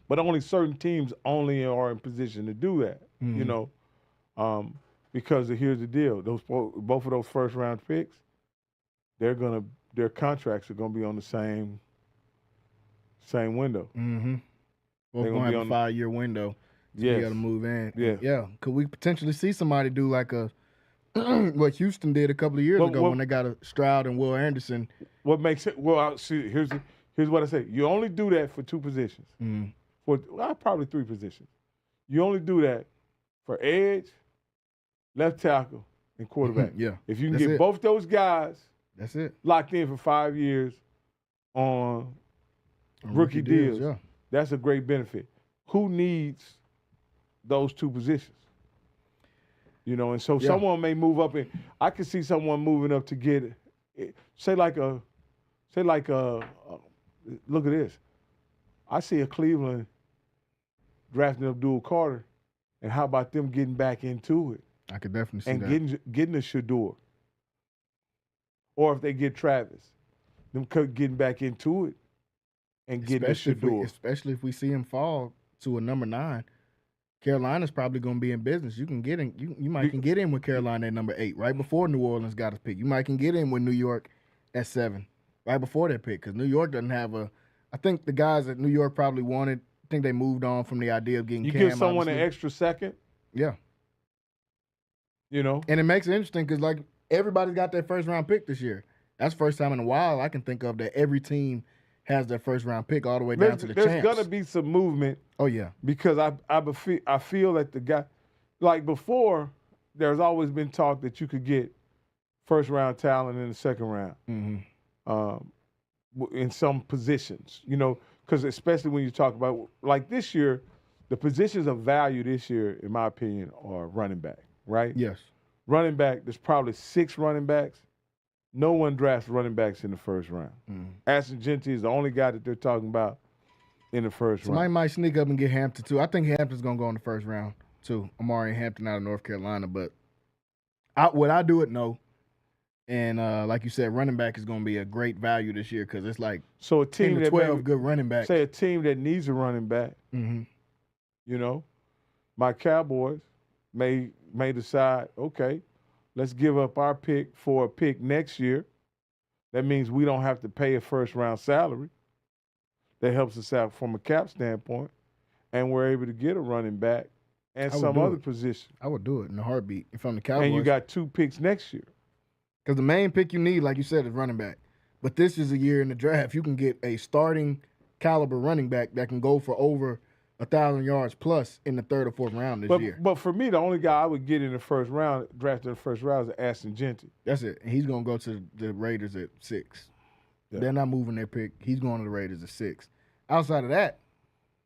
But only certain teams only are in position to do that. Because here's the deal: both of those first round picks, their contracts are gonna be on the same window. Mm-hmm. Both gonna have a 5-year window. So you got to move in. Yeah. Could we potentially see somebody do like what Houston did a couple of years ago when they got a Stroud and Will Anderson? What makes it? Well, see, here's what I say. You only do that for 2 positions. For probably 3 positions. You only do that for edge, left tackle, and quarterback. Yeah. If you can get both those guys, that's it, locked in for 5 years on rookie deals, that's a great benefit. Who needs those 2 positions? And so someone may move up, and I can see someone moving up to get, look at this. I see a Cleveland drafting Abdul Carter, and how about them getting back into it? I could definitely see that. And getting a Shador. or if they get Travis, them getting back into it and getting the Shador. Especially if we see him fall to a number 9. Carolina's probably going to be in business. You can get in. You might can get in with Carolina at number 8, right before New Orleans got a pick. You might can get in with New York at 7, right before their pick, because New York doesn't have a. I think the guys that New York probably wanted. I think they moved on from the idea of getting. You Cam, give someone obviously. an extra second. Yeah. And it makes it interesting because like everybody's got their first round pick this year. That's the first time in a while I can think of that every team has their first round pick all the way down to the champs. There's gonna be some movement. Oh yeah, because I feel that the guy, like before, there's always been talk that you could get first round talent in the second round, in some positions, because especially when you talk about like this year, the positions of value this year, in my opinion, are running back, right? Yes, running back. There's probably 6 running backs. No one drafts running backs in the first round. Ashton Genty is the only guy that they're talking about in the first round. Somebody might sneak up and get Hampton too. I think Hampton's gonna go in the first round too. Amari Hampton out of North Carolina, but would I do it? No. And like you said, running back is gonna be a great value this year because it's like so a team 10 to that 12 good running backs. Say a team that needs a running back. My Cowboys may decide, okay, let's give up our pick for a pick next year. That means we don't have to pay a first-round salary. That helps us out from a cap standpoint. And we're able to get a running back and some other position. I would do it in a heartbeat if I'm the Cowboys. And you got 2 picks next year. Because the main pick you need, like you said, is running back. But this is a year in the draft. You can get a starting caliber running back that can go for over 1,000 yards plus in the 3rd or 4th round this year. But for me, the only guy I would get in the first round, drafted in the first round, is Ashton Genty. That's it. And he's going to go to the Raiders at 6. Yeah. They're not moving their pick. He's going to the Raiders at 6. Outside of that,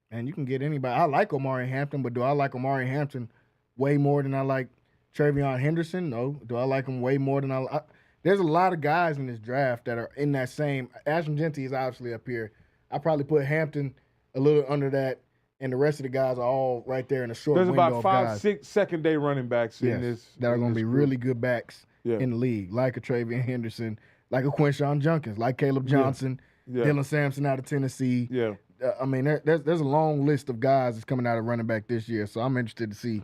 and you can get anybody. I like Omari Hampton, but do I like Omari Hampton way more than I like Travion Henderson? No. Do I like him way more than I like? There's a lot of guys in this draft that are in that same. Ashton Genty is obviously up here. I probably put Hampton a little under that. And the rest of the guys are all right there in a short window of guys. There's about 5, 6 second-day running backs in this. That are going to be group. really good backs in the league, like a Travion Henderson, like a Quinshon Junkins, like Caleb Johnson, Dylan Sampson out of Tennessee. Yeah. I mean, there's a long list of guys that's coming out of running back this year, so I'm interested to see,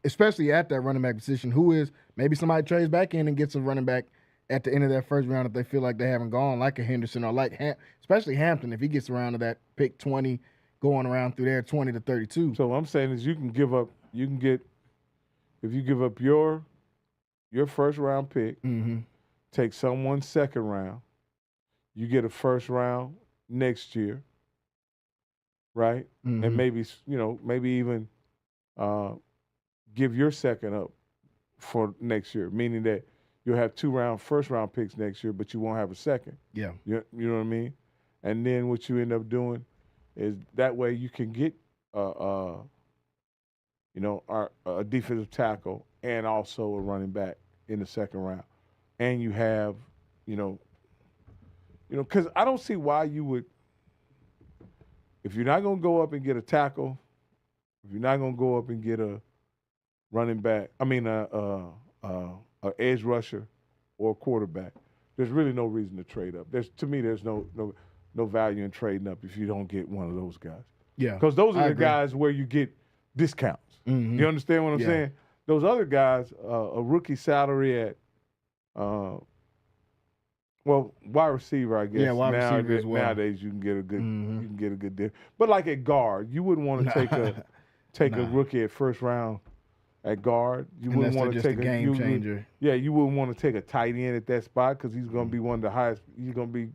especially at that running back position, who is maybe somebody trades back in and gets a running back at the end of that first round if they feel like they haven't gone, like a Henderson or like especially Hampton if he gets around to that pick 20, going around through there 20 to 32. So what I'm saying is if you give up your first round pick, take someone's second round, you get a first round next year, right? And maybe even give your second up for next year, meaning that you'll have 2 first round picks next year, but you won't have a second. Yeah. You know what I mean? And then what you end up doing is that way you can get a defensive tackle and also a running back in the second round. And you have, because I don't see why you would, if you're not going to go up and get a tackle, if you're not going to go up and get a running back, a edge rusher or a quarterback, there's really no reason to trade up. There's no value in trading up if you don't get one of those guys. Yeah. Because those are the guys where you get discounts. You understand what I'm saying? Those other guys, a rookie salary at, wide receiver, I guess. Yeah, wide receiver as well. Nowadays you can get a good deal. But like at guard, you wouldn't want to take a rookie at first round at guard. You wouldn't want to take a game changer. You wouldn't want to take a tight end at that spot because he's going to be one of the highest. He's going to be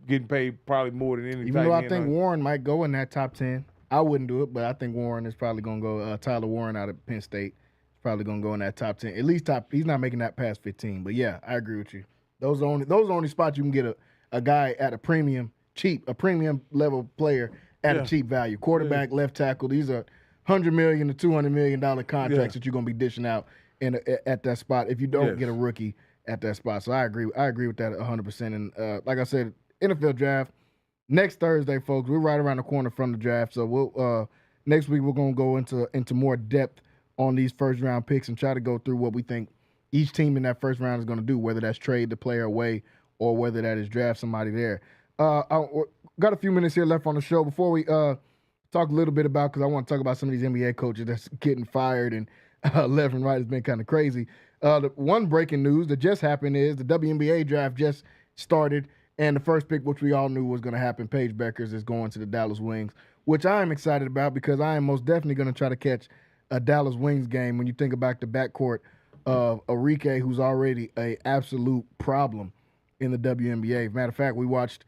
getting paid probably more than any tight end. Even though I think Warren might go in that top 10. I wouldn't do it, but I think Warren is probably going to go. Tyler Warren out of Penn State is probably going to go in that top 10. At least he's not making that past 15. But yeah, I agree with you. Those are the only spots you can get a guy at a premium level player at a cheap value. Quarterback, left tackle. These are $100 million to $200 million contracts that you're going to be dishing out at that spot if you don't get a rookie at that spot. So I agree with that 100%. And like I said, NFL draft next Thursday, folks. We're right around the corner from the draft. So we'll next week we're going to go into more depth on these first round picks and try to go through what we think each team in that first round is going to do, whether that's trade the player away or whether that is draft somebody there. I got a few minutes here left on the show before we talk a little bit about, because I want to talk about some of these NBA coaches that's getting fired and left and right has been kind of crazy. The one breaking news that just happened is the WNBA draft just started, and the first pick, which we all knew was going to happen, Paige Beckers, is going to the Dallas Wings, which I am excited about because I am most definitely going to try to catch a Dallas Wings game when you think about the backcourt of Arike, who's already a absolute problem in the WNBA. Matter of fact, we watched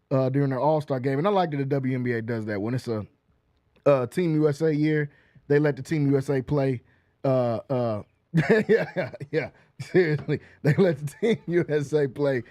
during their All-Star game, and I like that the WNBA does that. When it's a Team USA year, they let the Team USA play. Yeah, seriously, they let the Team USA play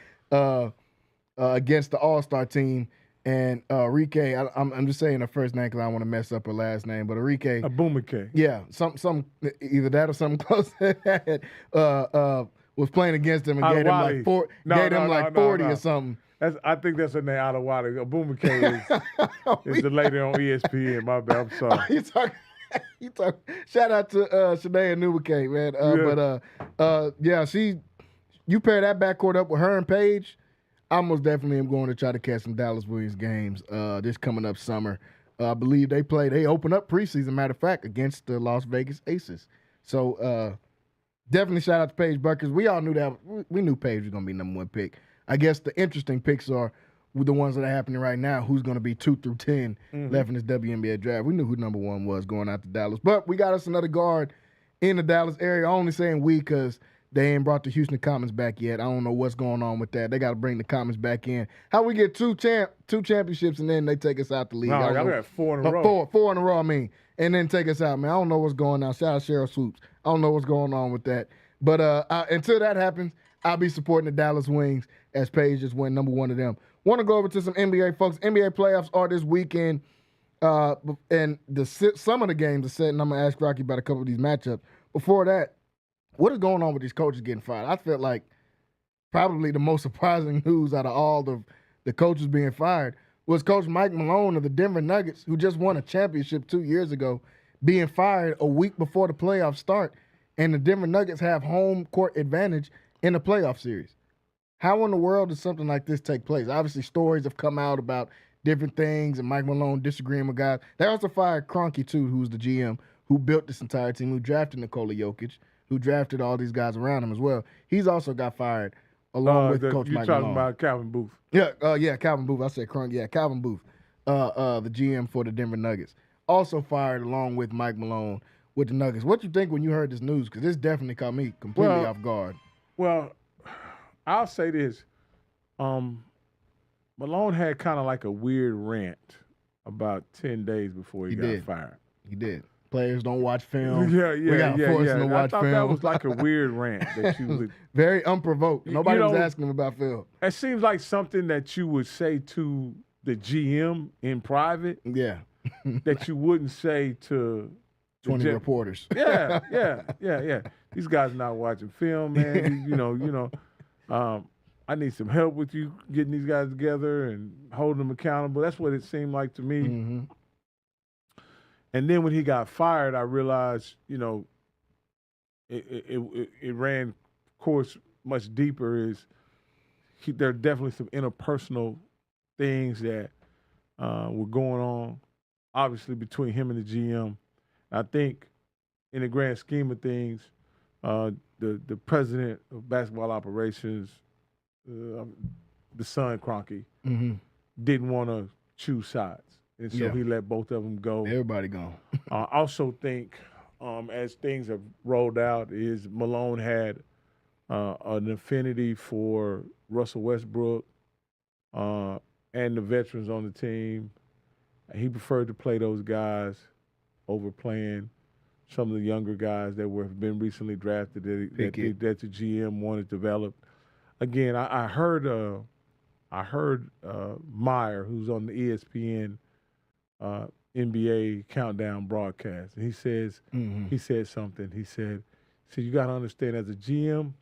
against the All-Star team. And Arike, I'm just saying her first name because I don't want to mess up her last name, but Arike. Abumike. Yeah, some either that or something close to that. Was playing against him and gave him like 40 or something. I think that's her name, Adewale. Abumike is the lady on ESPN. My bad, I'm sorry. You talk. Shout out to Shanae Anubuke, man. Yeah, you pair that backcourt up with her and Paige, I most definitely am going to try to catch some Dallas Wings games this coming up summer. I believe they open up preseason, matter of fact, against the Las Vegas Aces. So definitely shout out to Paige Beckers. We all knew that. We knew Paige was going to be number one pick. I guess the interesting picks are the ones that are happening right now. Who's going to be 2 through 10 left in this WNBA draft? We knew who number one was going out to Dallas. But we got us another guard in the Dallas area. I'm only saying we because they ain't brought the Houston Comets back yet. I don't know what's going on with that. They got to bring the Comets back in. How we get two championships and then they take us out the league? No, I got 4 in a row. Four in a row, I mean. And then take us out, man. I don't know what's going on. Shout out Cheryl Swoops. I don't know what's going on with that. But until that happens, I'll be supporting the Dallas Wings as Paige just went number one of them. Want to go over to some NBA, folks. NBA playoffs are this weekend. And some of the games are set, and I'm going to ask Rocky about a couple of these matchups. Before that, what is going on with these coaches getting fired? I felt like probably the most surprising news out of all the coaches being fired was Coach Mike Malone of the Denver Nuggets, who just won a championship 2 years ago, being fired a week before the playoffs start, and the Denver Nuggets have home court advantage in the playoff series. How in the world does something like this take place? Obviously, stories have come out about different things and Mike Malone disagreeing with guys. They also fired Kroenke, too, who's the GM, who built this entire team, who drafted Nikola Jokic, who drafted all these guys around him as well. He's also got fired along with Coach Mike Malone. You're talking about Calvin Booth. Yeah, Calvin Booth. I said Kroenke. Yeah, Calvin Booth, the GM for the Denver Nuggets. Also fired along with Mike Malone with the Nuggets. What you think when you heard this news? Because this definitely caught me completely off guard. Well, I'll say this. Malone had kind of like a weird rant about 10 days before he got fired. He did. Players don't watch film. Yeah. I thought that was like a weird rant that you would. Very unprovoked. Nobody was asking him about film. It seems like something that you would say to the GM in private. Yeah. That you wouldn't say to 20 reporters. Yeah. These guys not watching film, man. I need some help with you getting these guys together and holding them accountable. That's what it seemed like to me. Mm-hmm. And then when he got fired, I realized, it ran course much deeper. There are definitely some interpersonal things that were going on, obviously, between him and the GM. I think in the grand scheme of things, the president of basketball operations, the son Kroenke, didn't want to choose sides. And so he let both of them go. Everybody gone. I also think as things have rolled out is Malone had an affinity for Russell Westbrook and the veterans on the team. He preferred to play those guys over playing some of the younger guys that have been recently drafted that the GM wanted developed. Again, I heard Meyer, who's on the ESPN NBA countdown broadcast, and he said something. He said, you got to understand, as a GM,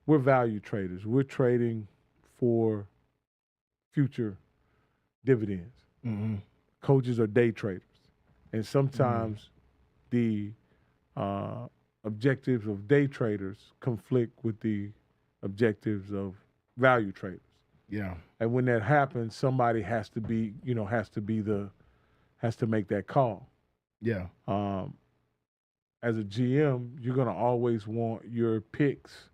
we're value traders. We're trading for future dividends. Mm-hmm. Coaches are day traders, and sometimes the objectives of day traders conflict with the objectives of value traders. Yeah. And when that happens, somebody has to make that call. Yeah. As a GM, you're going to always want your picks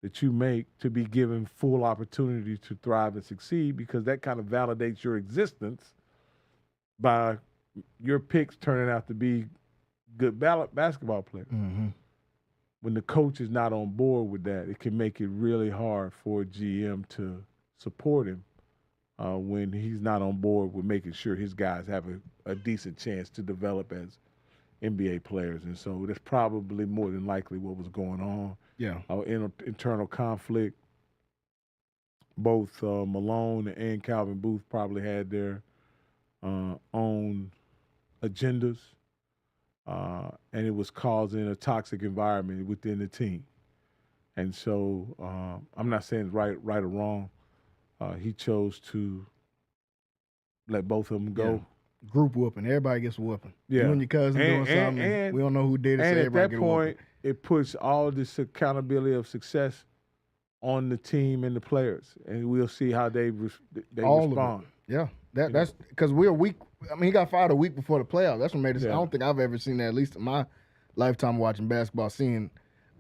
that you make to be given full opportunity to thrive and succeed, because that kind of validates your existence by your picks turning out to be good basketball players. Mm-hmm. When the coach is not on board with that, it can make it really hard for a GM to support him when he's not on board with making sure his guys have a decent chance to develop as NBA players. And so that's probably more than likely what was going on. Yeah. Internal conflict. Both Malone and Calvin Booth probably had their own agendas, and it was causing a toxic environment within the team. And so I'm not saying it's right or wrong. He chose to let both of them go. Yeah. Group whooping. Everybody gets a whooping. Yeah. You and your cousin doing something. And we don't know who did it. And so at that get point, it puts all this accountability of success on the team and the players, and we'll see how they respond. Yeah, that's because we're a week. I mean, he got fired a week before the playoffs. That's what made us. Yeah. I don't think I've ever seen that, at least in my lifetime watching basketball, seeing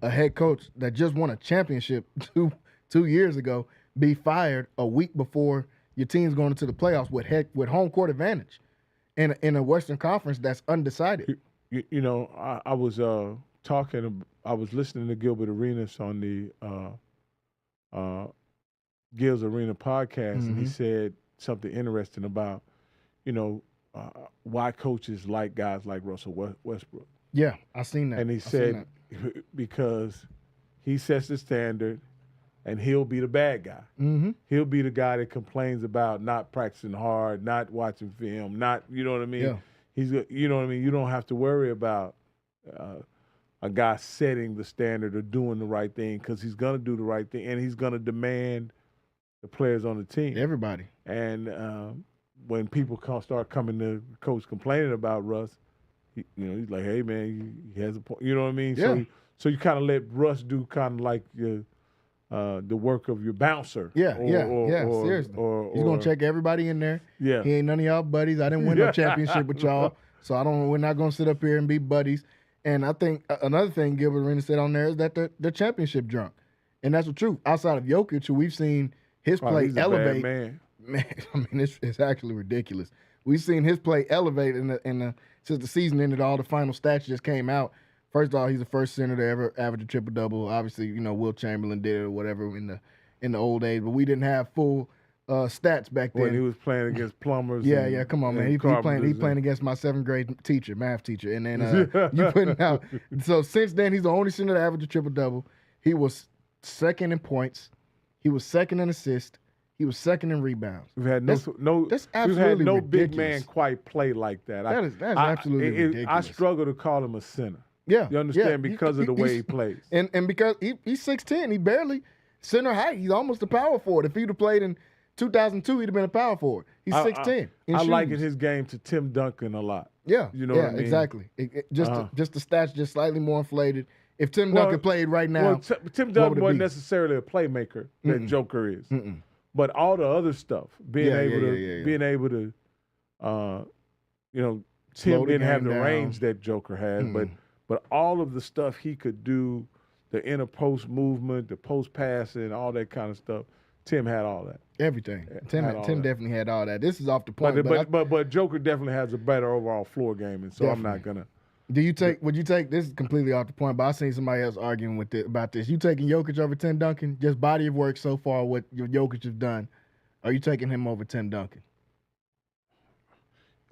a head coach that just won a championship two years ago be fired a week before your team's going into the playoffs with home court advantage in a Western Conference that's undecided. I was I was listening to Gilbert Arenas on the Gil's Arena podcast, and he said something interesting about, why coaches like guys like Russell Westbrook. Yeah, I seen that. And he said because he sets the standard, and he'll be the bad guy. Mm-hmm. He'll be the guy that complains about not practicing hard, not watching film, not, you know what I mean? Yeah. You know what I mean? You don't have to worry about a guy setting the standard or doing the right thing, because he's going to do the right thing, and he's going to demand the players on the team. Everybody. And when people start coming to coach complaining about Russ, he's like, hey, man, he has a point. You know what I mean? Yeah. So you kind of let Russ do kind of like the work of your bouncer. Yeah, seriously. He's going to check everybody in there. Yeah. He ain't none of y'all buddies. I didn't win no championship with y'all, so we're not going to sit up here and be buddies. And I think another thing Gilbert Arenas said on there is that they're championship drunk. And that's the truth. Outside of Jokic, who we've seen his play elevate. Man, I mean, it's actually ridiculous. We've seen his play elevate since the season ended. All the final stats just came out. First of all, he's the first center to ever average a triple-double. Obviously, Will Chamberlain did it or whatever in the old days, but we didn't have full stats back then. When he was playing against plumbers. Yeah, come on, man. He playing against my 7th grade math teacher. And then you putting out. So since then, he's the only center to average a triple-double. He was second in points. He was second in assists. He was second in rebounds. We've had no ridiculous. big man quite play like that. That's absolutely ridiculous. I struggle to call him a center. Yeah, you understand, because of the way he plays, and because he's 6'10", he barely center height. He's almost a power forward. If he'd have played in 2002, he'd have been a power forward. He's 6'10". I liken his game to Tim Duncan a lot. Yeah, you know what I mean? Exactly. Just the stats just slightly more inflated. If Tim Duncan played right now, Tim Duncan wasn't necessarily a playmaker that Joker is, but all the other stuff, being able to, Tim didn't have the range that Joker had, but all of the stuff he could do, the inner post movement, the post passing, all that kind of stuff, Tim had all that. Everything. Tim definitely had all that. This is off the point. But Joker definitely has a better overall floor game, and so definitely. I'm not gonna. Would you take this is completely off the point, but I seen somebody else arguing about this. You taking Jokic over Tim Duncan? Just body of work so far, what Jokic has done. Are you taking him over Tim Duncan?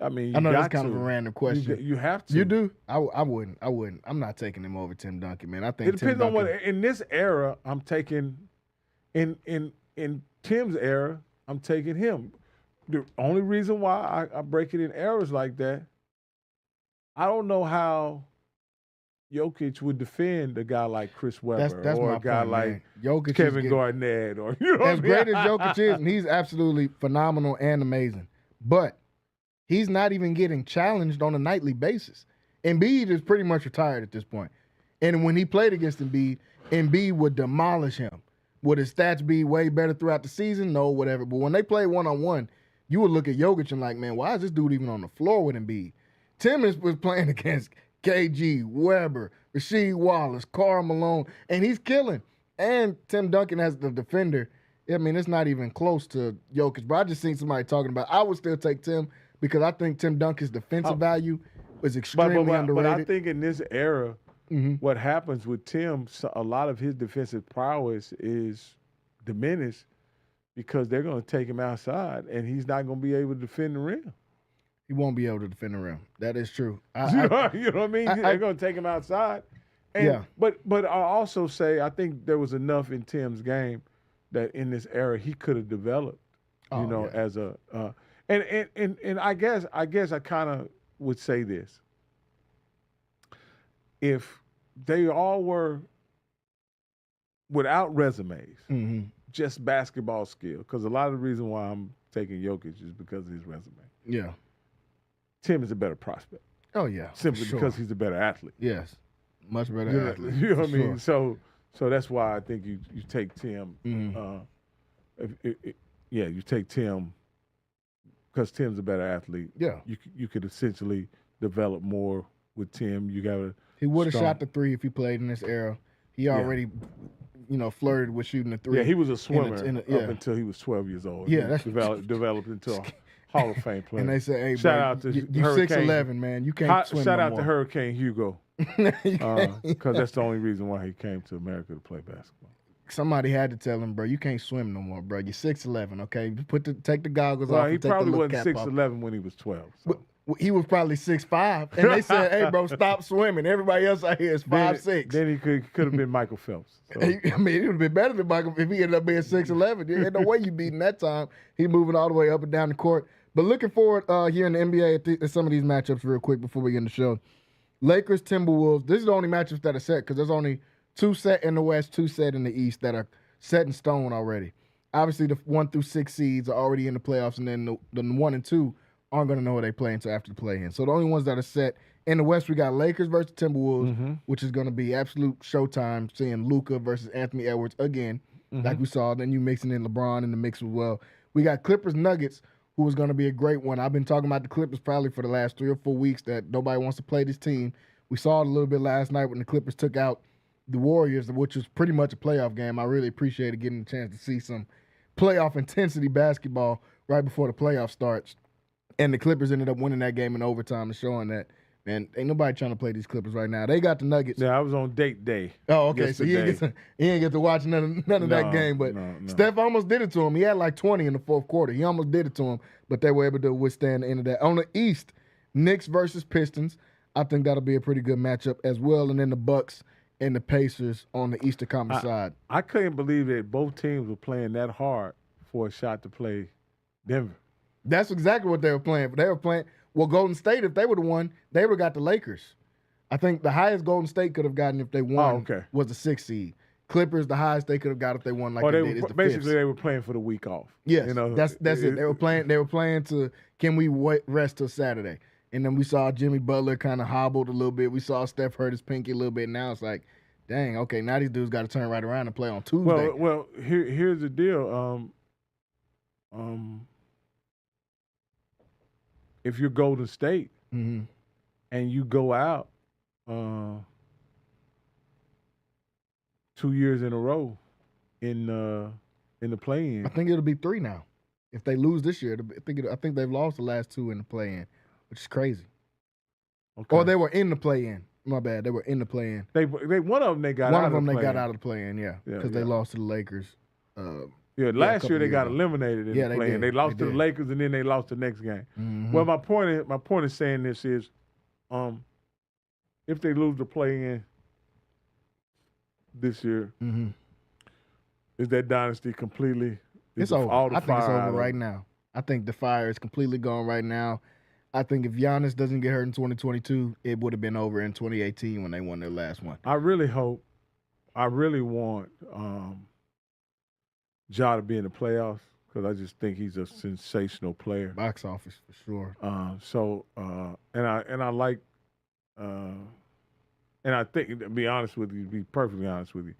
I mean, I know that's kind of a random question. You have to. You do? I wouldn't. I'm not taking him over Tim Duncan, man. I think it depends on what. In this era, I'm taking. In Tim's era, I'm taking him. The only reason why I break it in eras like that, I don't know how Jokic would defend a guy like Chris Webber or a guy like Jokic Kevin Garnett, or as great as Jokic is, and he's absolutely phenomenal and amazing, but he's not even getting challenged on a nightly basis. Embiid is pretty much retired at this point. And when he played against Embiid, Embiid would demolish him. Would his stats be way better throughout the season? No, whatever. But when they played one-on-one, you would look at Jokic and like, man, why is this dude even on the floor with Embiid? Timmons was playing against KG, Weber, Rasheed Wallace, Karl Malone, and he's killing. And Tim Duncan as the defender, I mean, it's not even close to Jokic. But I just seen somebody talking about, I would still take Tim because I think Tim Duncan's defensive value is extremely underrated. But I think in this era, what happens with Tim, a lot of his defensive prowess is diminished because they're going to take him outside, and he's not going to be able to defend the rim. He won't be able to defend the rim. That is true. You know what I mean? They're going to take him outside. And, yeah. But I also say I think there was enough in Tim's game that in this era he could have developed. As a and I guess I kind of would say this. If they all were without resumes, just basketball skill, because a lot of the reason why I'm taking Jokic is because of his resume. Yeah. Tim is a better prospect. Oh, yeah. Simply because he's a better athlete. Yes. Much better athlete. You know what I mean? So that's why I think you take Tim. You take Tim because Tim's a better athlete. Yeah. You could essentially develop more with Tim. He would have shot the three if he played in this era. He already, flirted with shooting the three. Yeah, he was a swimmer up until he was 12 years old. Yeah, that's developed into a Hall of Fame player. And they say, "Hey, shout bro, out to you Hurricane, 6'11", man. You can't swim Shout no out more." to Hurricane Hugo, because that's the only reason why he came to America to play basketball. Somebody had to tell him, bro, you can't swim no more, bro. You're 6'11", okay? Take the goggles off. He and take probably the wasn't cap 6'11" when he was 12. So. But he was probably 6'5", and they said, "Hey, bro, stop swimming." Everybody else out here is 5'6". Then he could have been Michael Phelps. So. He would have been better than Michael if he ended up being 6'11". There ain't no way you beating that time. He moving all the way up and down the court. But looking forward here in the NBA at some of these matchups real quick before we end the show. Lakers, Timberwolves. This is the only matchups that are set because there's only 2 set in the West, 2 set in the East that are set in stone already. Obviously, the 1 through 6 seeds are already in the playoffs, and then the 1 and 2 aren't going to know who they play until after the play-in. So the only ones that are set in the West, we got Lakers versus Timberwolves, which is going to be absolute showtime, seeing Luka versus Anthony Edwards again, like we saw. Then you mixing in LeBron in the mix as well. We got Clippers Nuggets, who is going to be a great one. I've been talking about the Clippers probably for the last 3 or 4 weeks that nobody wants to play this team. We saw it a little bit last night when the Clippers took out the Warriors, which was pretty much a playoff game. I really appreciated getting a chance to see some playoff intensity basketball right before the playoff starts. And the Clippers ended up winning that game in overtime and showing that, man, ain't nobody trying to play these Clippers right now. They got the Nuggets. Yeah, I was on date day. Oh, okay. Yesterday. So he didn't get to watch none of that game. But Steph almost did it to him. He had like 20 in the fourth quarter. He almost did it to him, but they were able to withstand the end of that. On the East, Knicks versus Pistons. I think that'll be a pretty good matchup as well. And then the Bucks and the Pacers on the Eastern Conference side. I couldn't believe that both teams were playing that hard for a shot to play Denver. That's exactly what they were playing. They were playing, Golden State, if they would have won, they would have got the Lakers. I think the highest Golden State could have gotten if they won was the 6th seed. Clippers, the highest they could have got if they won they did is the basically 5th. They were playing for the week off. Yes, that's it. They were playing to, can we rest till Saturday? And then we saw Jimmy Butler kind of hobbled a little bit. We saw Steph hurt his pinky a little bit. Now it's like, dang, okay, now these dudes got to turn right around and play on Tuesday. Well, here's the deal. If you're Golden State and you go out 2 years in a row in the play-in, I think it'll be 3 now. If they lose this year, I think they've lost the last 2 in the play-in, which is crazy. Okay. Or they were in the play-in. My bad. They were in the play-in. They one of them they got out of the play-in, because they lost to the Lakers. Last year they got eliminated in the play-in. They lost to the Lakers and then they lost the next game. Well, my point is saying this is, if they lose the play-in this year, is that dynasty completely? It's over. I think it's over right now. I think the fire is completely gone right now. I think if Giannis doesn't get hurt in 2022, it would have been over in 2018 when they won their last one. I really want Ja to be in the playoffs because I just think he's a sensational player. Box office for sure. And I like, and And I think, to be honest with you, to be perfectly honest with you,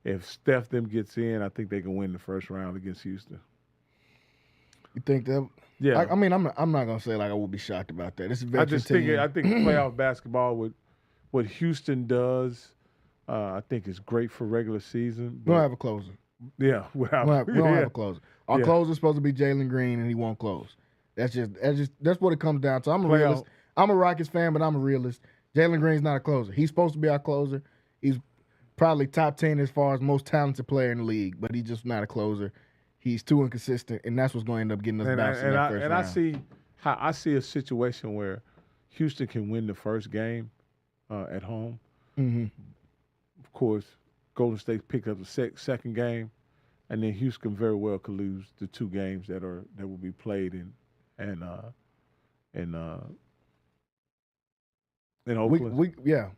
if Steph them gets in, I think they can win the first round against Houston. You think that? Yeah. I mean, I'm not gonna say like I would be shocked about that. It's a I veteran just think team. I think playoff basketball with what Houston does, I think is great for regular season. We don't have a closer. Yeah, We don't have a closer. Our closer is supposed to be Jalen Green, and he won't close. That's what it comes down to. I'm a realist. I'm a Rockets fan, but I'm a realist. Jalen Green's not a closer. He's supposed to be our closer. He's probably top 10 as far as most talented player in the league, but he's just not a closer. He's too inconsistent, and that's what's going to end up getting us bounced in that first round. I see a situation where Houston can win the first game at home. Mm-hmm. Of course, Golden State pick up the second game, and then Houston very well could lose the two games that will be played in Oakland.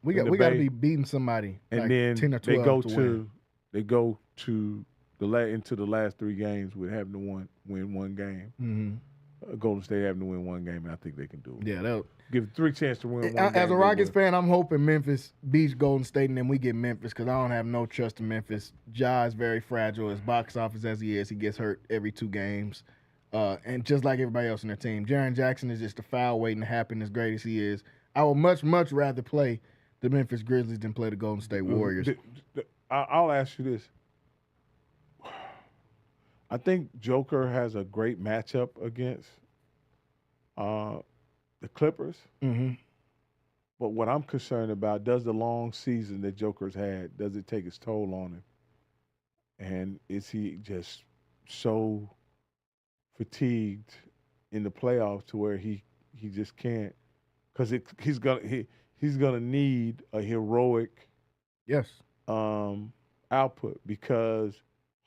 We got to be beating somebody, and like then 10 or 12 they go to into the last three games with having to win one game. Mm-hmm. Golden State having to win one game, and I think they can do it. Yeah, they'll give 3 chances to win one game. As a Rockets fan, I'm hoping Memphis beats Golden State, and then we get Memphis because I don't have no trust in Memphis. Ja is very fragile. As box office as he is, he gets hurt every 2 games. And just like everybody else in their team, Jaren Jackson is just a foul waiting to happen as great as he is. I would much, much rather play the Memphis Grizzlies than play the Golden State Warriors. I'll ask you this. I think Joker has a great matchup against the Clippers. Mm-hmm. But what I'm concerned about, does the long season that Joker's had, does it take its toll on him? And is he just so fatigued in the playoffs to where he just can't? Because he's gonna need a heroic output, because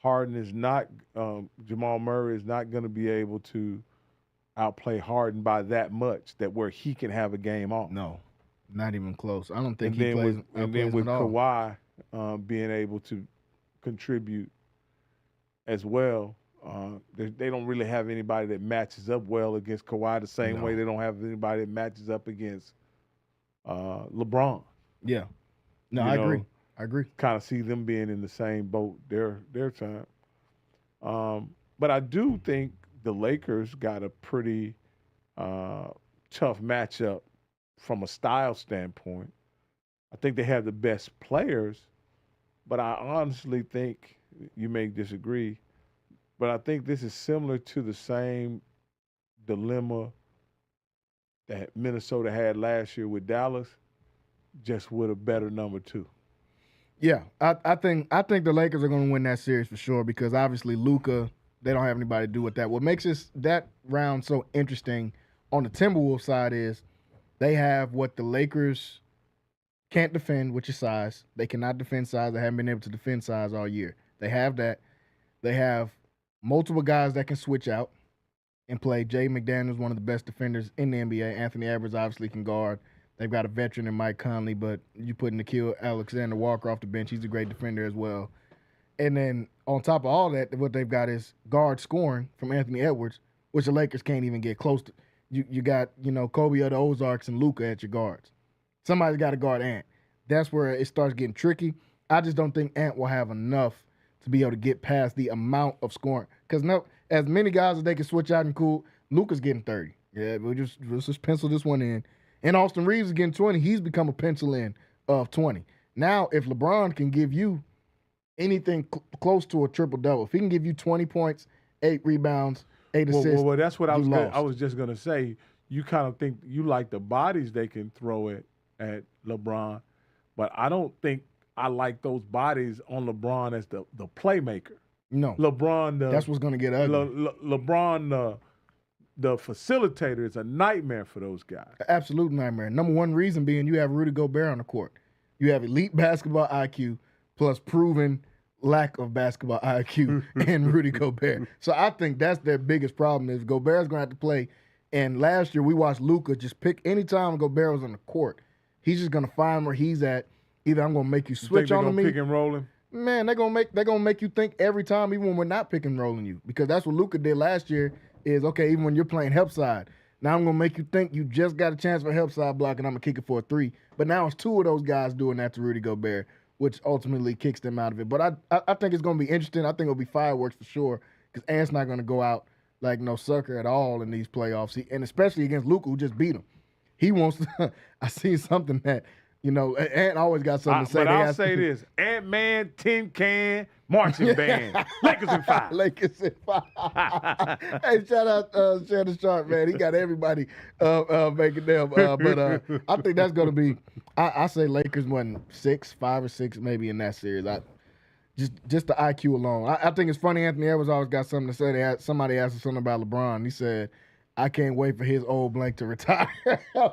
Harden is not Jamal Murray is not going to be able to outplay Harden by that much that where he can have a game off. No, not even close. I don't think and he plays. And then with Kawhi being able to contribute as well, they don't really have anybody that matches up well against Kawhi the same way they don't have anybody that matches up against LeBron. Yeah. No, I agree. I agree. Kind of see them being in the same boat their time. But I do think the Lakers got a pretty tough matchup from a style standpoint. I think they have the best players, but I honestly think, you may disagree, but I think this is similar to the same dilemma that Minnesota had last year with Dallas, just with a better number 2. Yeah, I think the Lakers are going to win that series for sure, because obviously Luka, they don't have anybody to do with that. What makes that round so interesting on the Timberwolves side is they have what the Lakers can't defend, which is size. They cannot defend size. They haven't been able to defend size all year. They have that. They have multiple guys that can switch out and play. Jay McDaniels, one of the best defenders in the NBA. Anthony Edwards obviously can guard. They've got a veteran in Mike Conley, but you put Nickeil Alexander-Walker off the bench. He's a great defender as well. And then on top of all that, what they've got is guard scoring from Anthony Edwards, which the Lakers can't even get close to. You got, Kobe of the Ozarks and Luka at your guards. Somebody's got to guard Ant. That's where it starts getting tricky. I just don't think Ant will have enough to be able to get past the amount of scoring. Because as many guys as they can switch out and cool, Luka's getting 30. Yeah, let's just pencil this one in. And Austin Reeves is getting 20. He's become a pencil in of 20. Now, if LeBron can give you anything close to a triple-double, if he can give you 20 points, 8 rebounds, 8 assists, well, that's what I was just going to say. You kind of think you like the bodies they can throw at LeBron, but I don't think I like those bodies on LeBron as the playmaker. No. LeBron, that's what's going to get ugly. LeBron, the facilitator, is a nightmare for those guys. Absolute nightmare. Number one reason being you have Rudy Gobert on the court. You have elite basketball IQ plus proven lack of basketball IQ in Rudy Gobert. So I think that's their biggest problem is Gobert's going to have to play. And last year we watched Luka just pick any time Gobert was on the court. He's just going to find where he's at. Either I'm going to make you switch on me. Pick and roll him? Man, they're gonna make you think every time, even when we're not pick and rolling you, because that's what Luka did last year. Is okay, even when you're playing help side, Now I'm going to make you think you just got a chance for a help side block and I'm going to kick it for a 3. But now it's 2 of those guys doing that to Rudy Gobert, which ultimately kicks them out of it. But I think it's going to be interesting. I think it'll be fireworks for sure because Ant's not going to go out like no sucker at all in these playoffs. And especially against Luka, who just beat him. He wants to – I see something that, Ant always got something to say. But I'll say this. Ant-Man, Tin Can, marching band. Lakers in 5. Lakers in 5. Hey, shout out Shannon Sharp, man. He got everybody making them. But I think that's going to be – I say Lakers won 5 or 6 maybe in that series. Just the IQ alone. I think it's funny Anthony Edwards always got something to say. Somebody asked him something about LeBron. He said – I can't wait for his old blank to retire,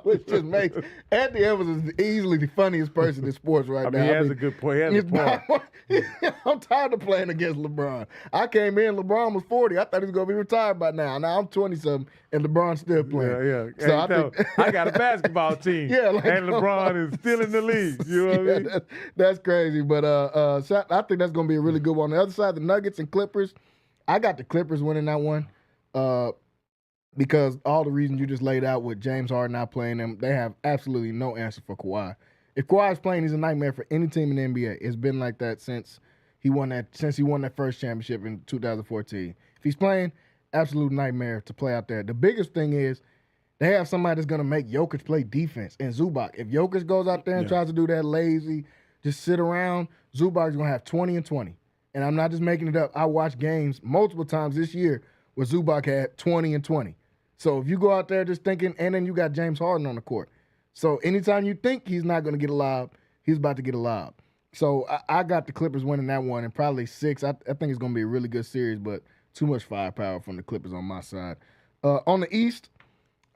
which just makes Anthony Edwards is easily the funniest person in sports right now. He has a good point. He has a point. I'm tired of playing against LeBron. I came in, LeBron was 40. I thought he was going to be retired by now. Now I'm 20-something, and LeBron's still playing. Yeah. So I got a basketball team, and LeBron is still in the league. You know what I mean? That's crazy. But I think that's going to be a really good one. On the other side, the Nuggets and Clippers, I got the Clippers winning that one. Because all the reasons you just laid out with James Harden not playing them, they have absolutely no answer for Kawhi. If Kawhi's playing, he's a nightmare for any team in the NBA. It's been like that since he won that first championship in 2014. If he's playing, absolute nightmare to play out there. The biggest thing is they have somebody that's going to make Jokic play defense and Zubac. If Jokic goes out there and tries to do that lazy, just sit around, Zubac's going to have 20 and 20. And I'm not just making it up. I watched games multiple times this year where Zubac had 20 and 20. So if you go out there just thinking, and then you got James Harden on the court. So anytime you think he's not going to get a lob, he's about to get a lob. So I got the Clippers winning that one and probably 6. I think it's going to be a really good series, but too much firepower from the Clippers on my side. On the East,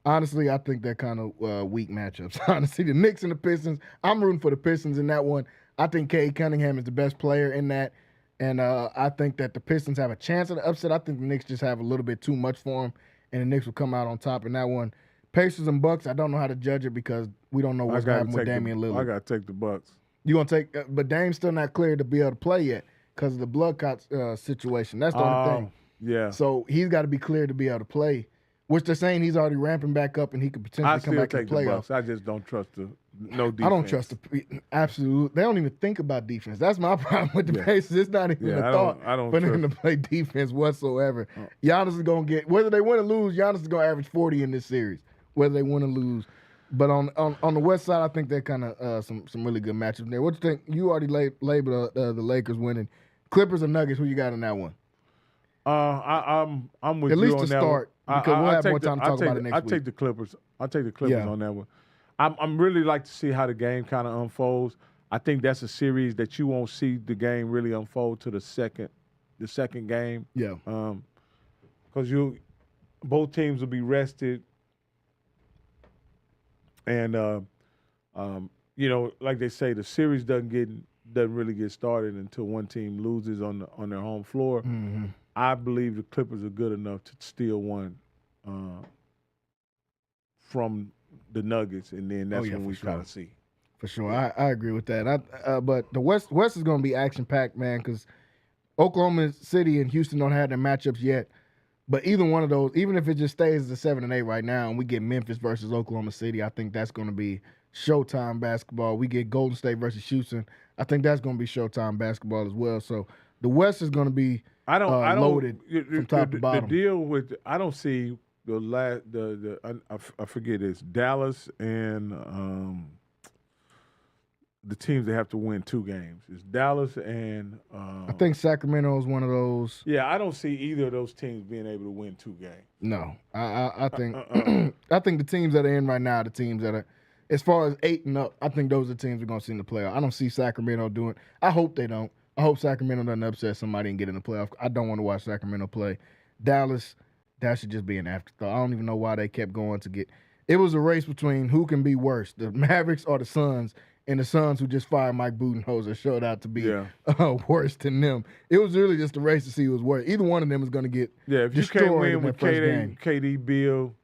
honestly, I think they're kind of weak matchups. Honestly, the Knicks and the Pistons, I'm rooting for the Pistons in that one. I think Cade Cunningham is the best player in that. And I think that the Pistons have a chance of the upset. I think the Knicks just have a little bit too much for them. And the Knicks will come out on top in that one. Pacers and Bucks, I don't know how to judge it because we don't know what's going to happen with Damian Lillard. I got to take the Bucks. You going to take but Dame's still not cleared to be able to play yet because of the blood clot situation. That's the only thing. Yeah. So he's got to be cleared to be able to play, which they're saying he's already ramping back up and he could potentially come back in the playoffs. I just don't trust no defense. I don't trust absolutely. They don't even think about defense. That's my problem with the Pacers. It's not even a thought for them to play defense whatsoever. Giannis is going to get, whether they win or lose, Giannis is going to average 40 in this series, whether they win or lose. But on the West side, I think they're kind of some really good matchups there. What do you think? You already labeled the Lakers winning. Clippers or Nuggets, who you got in that one? I'm with at you least on to that start, one. because we'll have more time to talk about it next week. I take the Clippers. I take the Clippers on that one. I'm really like to see how the game kind of unfolds. I think that's a series that you won't see the game really unfold to the second game. Yeah. Because both teams will be rested, and like they say, the series doesn't really get started until one team loses on their home floor. Mm-hmm. I believe the Clippers are good enough to steal one from the Nuggets, and then that's when we kind of see. For sure, I agree with that. But the West is going to be action-packed, man, because Oklahoma City and Houston don't have their matchups yet. But either one of those, even if it just stays at 7-8 right now, and we get Memphis versus Oklahoma City, I think that's going to be Showtime basketball. We get Golden State versus Houston. I think that's going to be Showtime basketball as well. So the West is going to be loaded from top to bottom. The deal with I don't see I forget it's Dallas and the teams that have to win 2 games. It's Dallas and I think Sacramento is one of those. Yeah, I don't see either of those teams being able to win 2 games. No, I think I think the teams that are in right now are the teams that are, as far as 8 and up, I think those are the teams we're going to see in the playoff. I don't see Sacramento doing. I hope they don't. I hope Sacramento doesn't upset somebody and get in the playoff. I don't want to watch Sacramento play. Dallas, that should just be an afterthought. I don't even know why they kept going to get. It was a race between who can be worse, the Mavericks or the Suns, and the Suns, who just fired Mike Budenholzer, showed out to be worse than them. It was really just a race to see who was worse. Either one of them is going to get if you can't win with KD, Bill,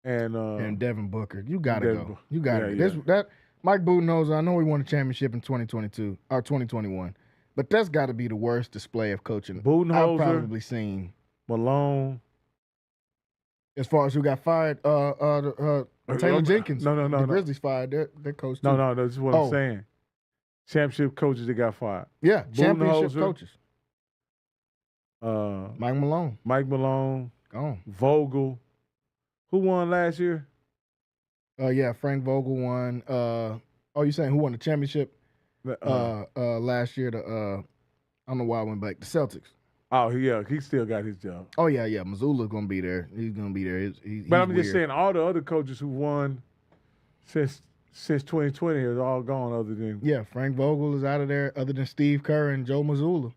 and Devin Booker, you got to go. You got to go. That Mike Budenholzer, I know he won a championship in 2022 or 2021, but that's got to be the worst display of coaching Budenholzer, I've probably seen. Malone. As far as who got fired, Taylor Jenkins. No. The Grizzlies fired their coach too. No, that's what I'm saying. Championship coaches that got fired. Yeah, championship coaches. Mike Malone. Gone. Vogel. Who won last year? Yeah, Frank Vogel won. You saying who won the championship last year? I don't know why I went back. The Celtics. Oh, yeah, he still got his job. Oh, yeah. Missoula's going to be there. He's going to be there. But I'm just saying, all the other coaches who won since 2020 are all gone other than... Yeah, Frank Vogel is out of there other than Steve Kerr and Joe Mazzulla.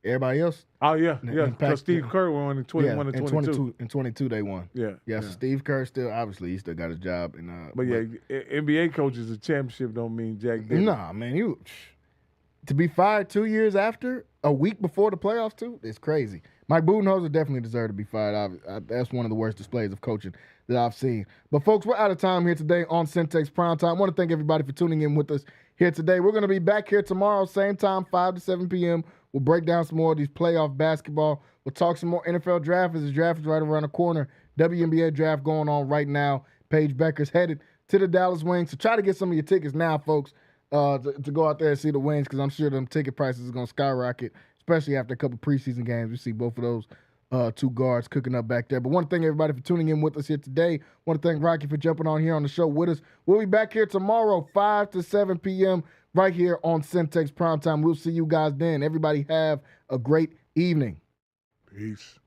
Everybody else... Oh, yeah, because Steve Kerr won in 21 and 22. In 22, they won. Yeah. So Steve Kerr he still got his job. But NBA coaches, a championship don't mean jack diddly. Nah, man, to be fired 2 years after, a week before the playoffs, too, it's crazy. Mike Budenholzer definitely deserved to be fired. That's one of the worst displays of coaching that I've seen. But, folks, we're out of time here today on Centex Primetime. I want to thank everybody for tuning in with us here today. We're going to be back here tomorrow, same time, 5 to 7 p.m. We'll break down some more of these playoff basketball. We'll talk some more NFL draft as the draft is right around the corner. WNBA draft going on right now. Paige Becker's headed to the Dallas Wings. So try to get some of your tickets now, folks. To go out there and see the Wings, because I'm sure them ticket prices are going to skyrocket, especially after a couple preseason games. We see both of those two guards cooking up back there. But want to thank everybody for tuning in with us here today. Want to thank Rocky for jumping on here on the show with us. We'll be back here tomorrow, 5 to 7 p.m., right here on Centex Primetime. We'll see you guys then. Everybody have a great evening. Peace.